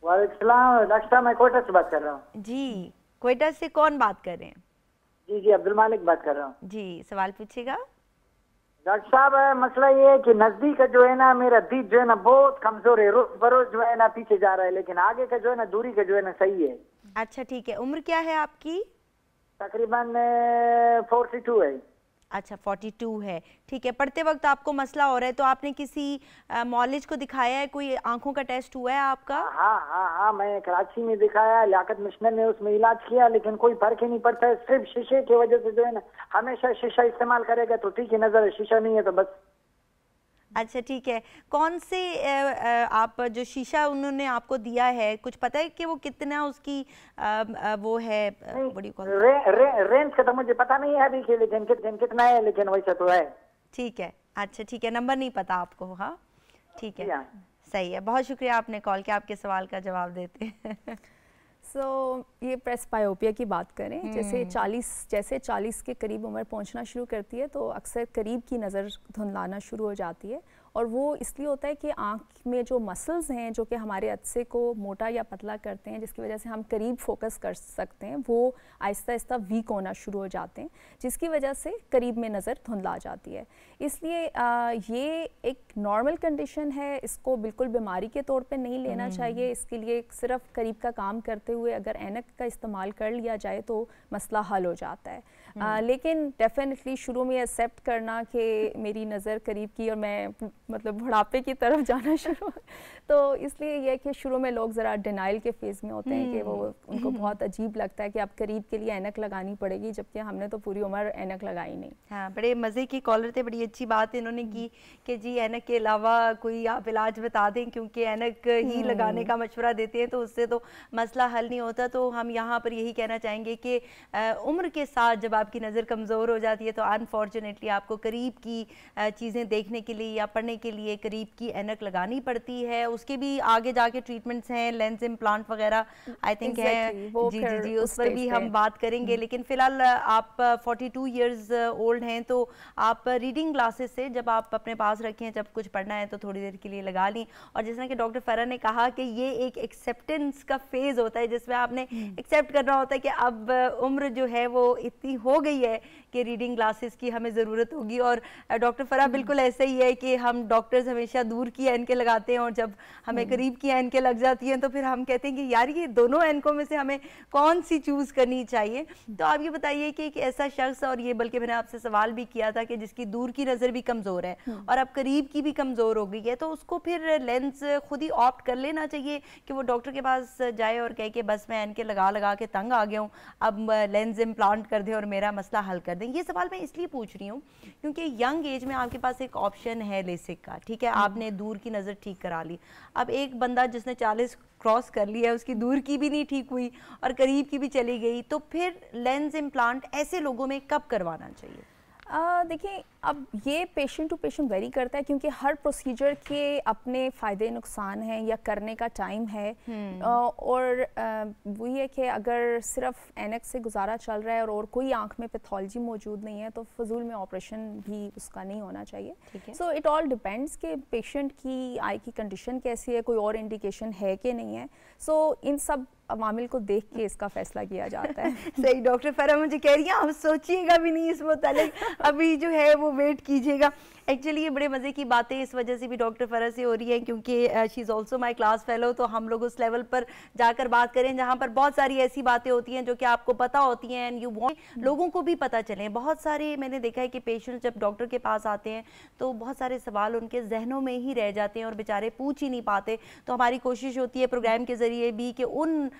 वालेकुम डॉक्टर साहब, मैं कोयटा से बात कर रहा हूँ। जी, कोयटा से कौन बात कर रहे हैं? जी जी, अब्दुल मालिक बात कर रहा हूँ। जी, सवाल पूछिएगा। डॉक्टर साहब, मसला ये है कि नजदीक का जो है ना मेरा दीद जो है ना बहुत कमजोर है, रोज बरोज जो है ना पीछे जा रहा है, लेकिन आगे का जो है ना दूरी का जो है ना सही है। अच्छा ठीक है, उम्र क्या है आपकी? तकरीबन 42 है। अच्छा 42 है, ठीक है। पढ़ते वक्त आपको मसला हो रहा है तो आपने किसी मौलिज को दिखाया है? कोई आंखों का टेस्ट हुआ है आपका? हाँ, मैं कराची में दिखाया, लियाकत मिशनर ने उसमें इलाज किया, लेकिन कोई फर्क ही नहीं पड़ता है। सिर्फ शीशे की वजह से जो है ना, हमेशा शीशा इस्तेमाल करेगा तो ठीक है, नजर है, शीशा नहीं है तो बस। अच्छा ठीक है, कौन से आप जो शीशा उन्होंने आपको दिया है, कुछ पता है कि वो कितना उसकी वो है? रेंज का तो मुझे पता नहीं है अभी, लेकिन कितना है, लेकिन वैसा तो है। ठीक है, अच्छा ठीक है, नंबर नहीं पता आपको? हाँ ठीक है, सही है। बहुत शुक्रिया आपने कॉल किया, आपके सवाल का जवाब देते हैं। ये प्रेसबायोपिया की बात करें, जैसे 40 के करीब उम्र पहुंचना शुरू करती है तो अक्सर करीब की नज़र धुंधलाना शुरू हो जाती है। और वो इसलिए होता है कि आँख में जो मसल्स हैं जो कि हमारे अदसे को मोटा या पतला करते हैं, जिसकी वजह से हम करीब फोकस कर सकते हैं, वो आहिस्ता आहिस्ता वीक होना शुरू हो जाते हैं, जिसकी वजह से करीब में नज़र धुंधला जाती है। इसलिए ये एक नॉर्मल कंडीशन है, इसको बिल्कुल बीमारी के तौर पे नहीं लेना चाहिए। इसके लिए सिर्फ करीब का काम करते हुए अगर ऐनक का इस्तेमाल कर लिया जाए तो मसला हल हो जाता है। लेकिन डेफिनेटली शुरू में एक्सेप्ट करना कि मेरी नज़र करीब की और मैं मतलब बुढ़ापे की तरफ जाना शुरू, तो इसलिए यह कि शुरू में लोग ज़रा डिनाइल के फेज़ में होते हैं कि वो उनको बहुत अजीब लगता है कि अब करीब के लिए ऐनक लगानी पड़ेगी, जबकि हमने तो पूरी उम्र ऐनक लगाई नहीं। हाँ, बड़े मज़े की कॉलर थे, बड़ी अच्छी बात इन्होंने की कि जी ऐनक के अलावा कोई आप इलाज बता दें, क्योंकि ऐनक ही लगाने का मशवरा देते हैं तो उससे तो मसला हल नहीं होता। तो हम यहाँ पर यही कहना चाहेंगे कि उम्र के साथ जब आपकी नज़र कमज़ोर हो जाती है तो अनफॉर्चुनेटली आपको करीब की चीज़ें देखने के लिए या पढ़ने के लिए करीब की ऐनक लगानी पड़ती है। उसके भी आगे जाके ट्रीटमेंट्स हैं, लेंस इम्प्लांट वगैरह आई थिंक है। जी जी जी, उस पर भी हम बात करेंगे। लेकिन फ़िलहाल आप 42 ईयर्स ओल्ड हैं, तो आप रीडिंग ग्लासेस से जब आप अपने पास रखें, जब कुछ पढ़ना है तो थोड़ी देर के लिए लगा ली। और जिस तरह कि डॉक्टर फ़रा ने कहा कि ये एक एक्सेप्टेंस का फेज़ होता है जिसमें आपने एक्सेप्ट करना होता है कि अब उम्र जो है वो इतनी हो गई है कि रीडिंग ग्लासेस की हमें ज़रूरत होगी। और डॉक्टर फ़रा बिल्कुल ऐसा ही है कि हम डॉक्टर्स हमेशा दूर की ऐनकें लगाते हैं और जब हमें करीब की ऐनकें लग जाती हैं तो फिर हम कहते हैं कि यार ये दोनों ऐनकों में से हमें कौन सी चूज़ करनी चाहिए। तो आप ये बताइए कि एक ऐसा शख्स, और ये बल्कि मैंने आपसे सवाल भी किया था कि जिसकी दूर की नज़र भी कमज़ोर है और अब करीब की भी कमज़ोर हो गई है, तो उसको फिर लेंस खुद ही ऑप्ट कर लेना चाहिए कि वो डॉक्टर के पास जाए और कहे कि बस मैं ऐनकें लगा लगा के तंग आ गया हूँ, अब लेंस इम्प्लांट कर दें और मेरा मसला हल कर दें। ये सवाल मैं इसलिए पूछ रही हूँ क्योंकि यंग एज में आपके पास एक ऑप्शन है लेसिक का, ठीक है, आपने दूर की नज़र ठीक करा ली। अब एक बंदा जिसने 40 क्रॉस कर लिया, उसकी दूर की भी नहीं ठीक हुई और करीब की भी चली गई, तो फिर लेंस इम्प्लांट ऐसे लोगों में कब करवाना चाहिए? देखिए, अब ये पेशेंट टू पेशेंट वेरी करता है क्योंकि हर प्रोसीजर के अपने फ़ायदे नुकसान हैं या करने का टाइम है। और वही है कि अगर सिर्फ एनक से गुजारा चल रहा है और कोई आंख में पैथोलॉजी मौजूद नहीं है तो फजूल में ऑपरेशन भी उसका नहीं होना चाहिए। सो इट ऑल डिपेंड्स कि पेशेंट की आई की कंडीशन कैसी है, कोई और इंडिकेशन है कि नहीं है। सो इन सब अवामिल को देख के इसका फैसला किया जाता है। सही, डॉक्टर फ़रा मुझे कह रही हैं आप सोचिएगा भी नहीं इस मुतालिक, अभी जो है वो वेट कीजिएगा। एक्चुअली ये बड़े मज़े की बातें इस वजह से भी डॉक्टर फ़रा से हो रही हैं क्योंकि she is also my class fellow, तो हम लोग उस लेवल पर जाकर बात करें जहाँ पर बहुत सारी ऐसी बातें होती हैं जो कि आपको पता होती हैं एंड यू वांट लोगों को भी पता चले। बहुत सारे मैंने देखा है कि पेशेंट्स जब डॉक्टर के पास आते हैं तो बहुत सारे सवाल उनके जहनों में ही रह जाते हैं और बेचारे पूछ ही नहीं पाते। तो हमारी कोशिश होती है प्रोग्राम के ज़रिए भी कि उन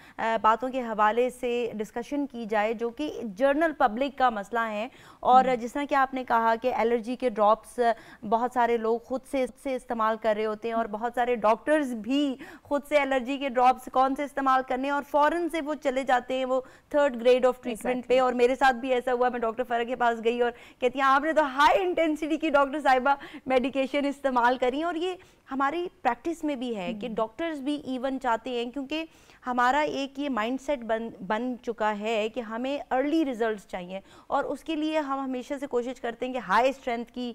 बातों के हवाले से डिस्कशन की जाए जो कि जनरल पब्लिक का मसला है। और जिस तरह कि आपने कहा कि एलर्जी के ड्रॉप्स बहुत सारे लोग खुद से इस्तेमाल कर रहे होते हैं और बहुत सारे डॉक्टर्स भी खुद से एलर्जी के ड्रॉप्स कौन से इस्तेमाल करने और फ़ौरन से वो चले जाते हैं वो 3rd ग्रेड ऑफ ट्रीटमेंट पे। और मेरे साथ भी ऐसा हुआ, मैं डॉक्टर फ़रा के पास गई और कहती हैं आपने तो हाई इंटेंसिटी की डॉक्टर साहिबा मेडिकेशन इस्तेमाल करी। और ये हमारी प्रैक्टिस में भी है कि डॉक्टर्स भी इवन चाहते हैं, क्योंकि हमारा एक ये माइंडसेट बन चुका है कि हमें अर्ली रिजल्ट्स चाहिए और उसके लिए हम हमेशा से कोशिश करते हैं कि हाई स्ट्रेंथ की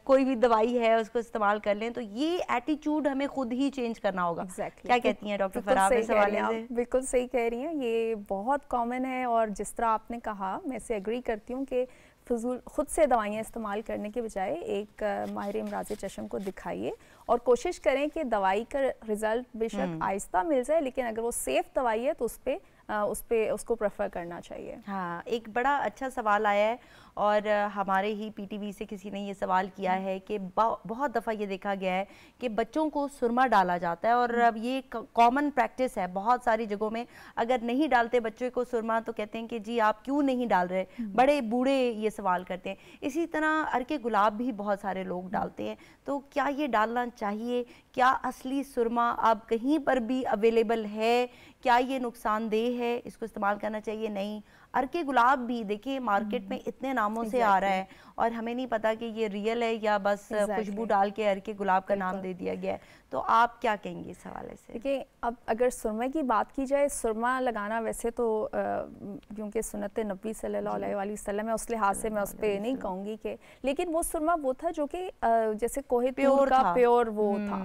कोई भी दवाई है उसको इस्तेमाल कर लें। तो ये एटीट्यूड हमें खुद ही चेंज करना होगा। क्या कहती हैं डॉक्टर फ़रा इस हवाले से? बिल्कुल सही कह रही हैं, ये बहुत कॉमन है और जिस तरह आपने कहा मैं से एग्री करती हूँ कि फजूल खुद से दवाइयाँ इस्तेमाल करने के बजाय एक माहिर इमराज़ चश्म को दिखाइए और कोशिश करें कि दवाई का रिज़ल्ट बेशक आहिस्ता मिल जाए लेकिन अगर वो सेफ़ दवाई है तो उसको प्रेफर करना चाहिए। हाँ, एक बड़ा अच्छा सवाल आया है और हमारे ही पीटीवी से किसी ने ये सवाल किया है कि बहुत दफ़ा ये देखा गया है कि बच्चों को सुरमा डाला जाता है और अब ये कॉमन प्रैक्टिस है बहुत सारी जगहों में। अगर नहीं डालते बच्चों को सुरमा तो कहते हैं कि जी आप क्यों नहीं डाल रहे, बड़े बूढ़े ये सवाल करते हैं। इसी तरह अर्के गुलाब भी बहुत सारे लोग डालते हैं, तो क्या ये डालना चाहिए? क्या असली सुरमा अब कहीं पर भी अवेलेबल है? क्या ये नुकसानदेह है? इसको इस्तेमाल करना चाहिए? नहीं। अर्के गुलाब भी देखिए मार्केट में इतने नामों से आ रहा है और हमें नहीं पता कि ये रियल है या बस खुशबू डाल के अर्के गुलाब का नाम दे दिया गया है। तो आप क्या कहेंगे इस हवाले से? देखिए, अब अगर सुरमा की बात की जाए, सुरमा लगाना वैसे तो क्योंकि सुन्नत नबी सल्लल्लाहु अलैहि वसल्लम है उस लिहाज से मैं उस पर नहीं कहूँगी कि, लेकिन वो सुरमा वो था जो कि जैसे कोहे तूर का प्योर वो था,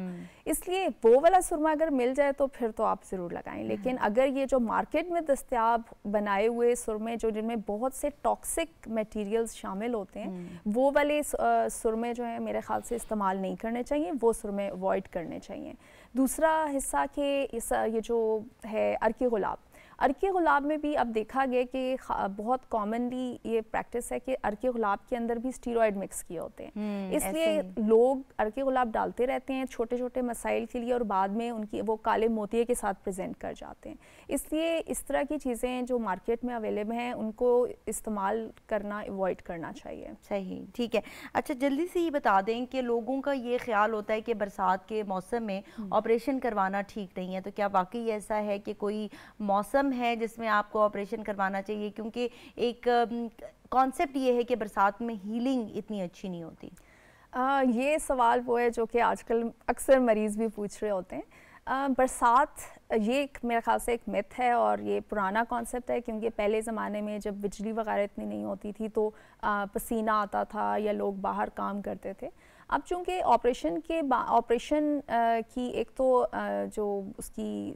इसलिए वो वाला सुरमा अगर मिल जाए तो फिर तो आप ज़रूर लगाएं। लेकिन अगर ये जो मार्केट में दस्तयाब बनाए हुए सुरमे जो जिनमें बहुत से टॉक्सिक मटेरियल्स शामिल होते हैं वो वाले सुरमे जो हैं मेरे ख्याल से इस्तेमाल नहीं करने चाहिए, वो सुरमे अवॉइड करने चाहिए। दूसरा हिस्सा के ये जो है अर्के गुलाब, अर्के गुलाब में भी अब देखा गया कि बहुत कॉमनली ये प्रैक्टिस है कि अर्के गुलाब के अंदर भी स्टीरॉयड मिक्स किए होते हैं, इसलिए लोग अर्के गुलाब डालते रहते हैं छोटे छोटे मसाइल के लिए और बाद में उनकी वो काले मोतिये के साथ प्रेजेंट कर जाते हैं। इसलिए इस तरह की चीज़ें जो मार्केट में अवेलेबल हैं उनको इस्तेमाल करना अवॉइड करना चाहिए। सही, ठीक है। अच्छा, जल्दी से ये बता दें कि लोगों का ये ख्याल होता है कि बरसात के मौसम में ऑपरेशन करवाना ठीक नहीं है, तो क्या वाकई ऐसा है कि कोई मौसम मौसम है जिसमें आपको ऑपरेशन करवाना चाहिए, क्योंकि एक कॉन्सेप्ट ये है कि बरसात में हीलिंग इतनी अच्छी नहीं होती? ये सवाल वो है जो कि आजकल अक्सर मरीज़ भी पूछ रहे होते हैं। बरसात ये एक मेरे ख्याल से एक मिथ है और ये पुराना कॉन्सेप्ट है, क्योंकि पहले ज़माने में जब बिजली वगैरह इतनी नहीं होती थी तो पसीना आता था या लोग बाहर काम करते थे। अब चूँकि ऑपरेशन की एक तो जो उसकी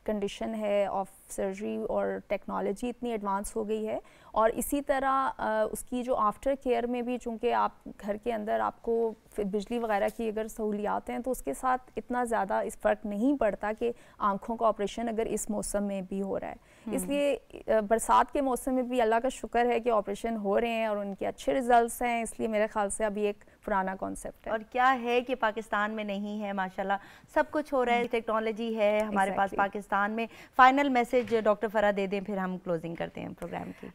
कंडीशन है ऑफ सर्जरी और टेक्नोलॉजी इतनी एडवांस हो गई है, और इसी तरह उसकी जो आफ्टर केयर में भी चूँकि आप घर के अंदर आपको बिजली वगैरह की अगर सहूलियात हैं तो उसके साथ इतना ज़्यादा इस फ़र्क नहीं पड़ता कि आँखों का ऑपरेशन अगर इस मौसम में भी हो रहा है। इसलिए बरसात के मौसम में भी अल्लाह का शुक्र है कि ऑपरेशन हो रहे हैं और उनके अच्छे रिजल्ट्स हैं, इसलिए मेरे ख्याल से अभी एक पुराना कॉन्सेप्ट है। और क्या है कि पाकिस्तान में नहीं है, माशाल्लाह सब कुछ हो रहा है, टेक्नोलॉजी है हमारे पास पाकिस्तान में। फाइनल मैसेज डॉक्टर फरा दे दें, फिर हम क्लोजिंग करते हैं प्रोग्राम की।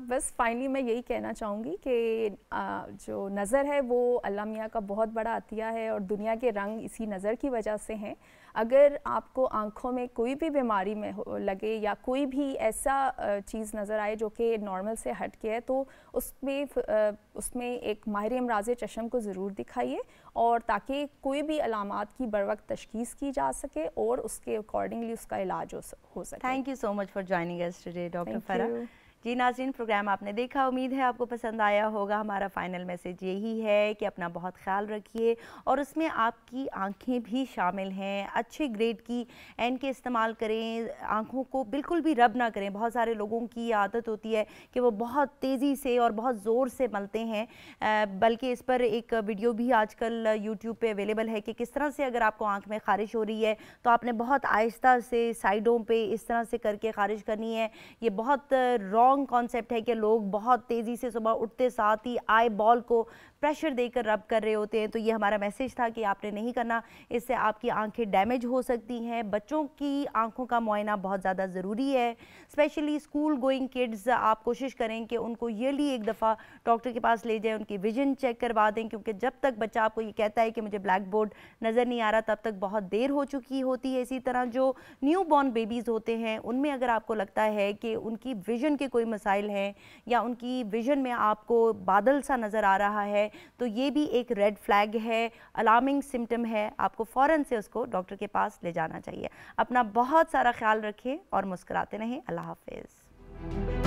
बस फाइनली मैं यही कहना चाहूँगी कि जो नज़र है वो अल्लाह मियाँ का बहुत बड़ा अतिया है और दुनिया के रंग इसी नज़र की वजह से हैं। अगर आपको आँखों में कोई भी बीमारी में लगे या कोई भी ऐसा चीज़ नज़र आए जो कि नॉर्मल से हट के है, तो उसमें एक माहिर अमराज़ चश्म को ज़रूर दिखाइए, और ताकि कोई भी अलामात की बर वक्त तशखीस की जा सके और उसके अकॉर्डिंगली उसका इलाज हो सके। Thank you so much for joining us today doctor फरा। जी नाज़रीन, प्रोग्राम आपने देखा, उम्मीद है आपको पसंद आया होगा। हमारा फाइनल मैसेज यही है कि अपना बहुत ख्याल रखिए, और उसमें आपकी आंखें भी शामिल हैं। अच्छे ग्रेड की एन के इस्तेमाल करें, आंखों को बिल्कुल भी रब ना करें। बहुत सारे लोगों की ये आदत होती है कि वो बहुत तेज़ी से और बहुत ज़ोर से मलते हैं, बल्कि इस पर एक वीडियो भी आजकल यूट्यूब पे अवेलेबल है कि किस तरह से अगर आपको आँख में ख़ारिश हो रही है तो आपने बहुत आहिस्ता से साइडों पर इस तरह से करके ख़ारिश करनी है। ये बहुत रॉन्ग कॉन्सेप्ट है कि लोग बहुत तेज़ी से सुबह उठते साथ ही आई बॉल को प्रेशर देकर रब कर रहे होते हैं। तो ये हमारा मैसेज था कि आपने नहीं करना, इससे आपकी आंखें डैमेज हो सकती हैं। बच्चों की आंखों का मुआयना बहुत ज़्यादा ज़रूरी है, स्पेशली स्कूल गोइंग किड्स। आप कोशिश करें कि उनको ईयरली एक दफ़ा डॉक्टर के पास ले जाएं, उनकी विजन चेक करवा दें, क्योंकि जब तक बच्चा आपको ये कहता है कि मुझे ब्लैक बोर्ड नज़र नहीं आ रहा, तब तक बहुत देर हो चुकी होती है। इसी तरह जो न्यू बॉर्न बेबीज़ होते हैं, उनमें अगर आपको लगता है कि उनकी विजन के कोई मसाइल हैं या उनकी विजन में आपको बादल सा नज़र आ रहा है, तो ये भी एक रेड फ्लैग है, अलार्मिंग सिम्टम है। आपको फ़ौरन से उसको डॉक्टर के पास ले जाना चाहिए। अपना बहुत सारा ख्याल रखें और मुस्कुराते रहें। अल्लाह हाफ़िज़।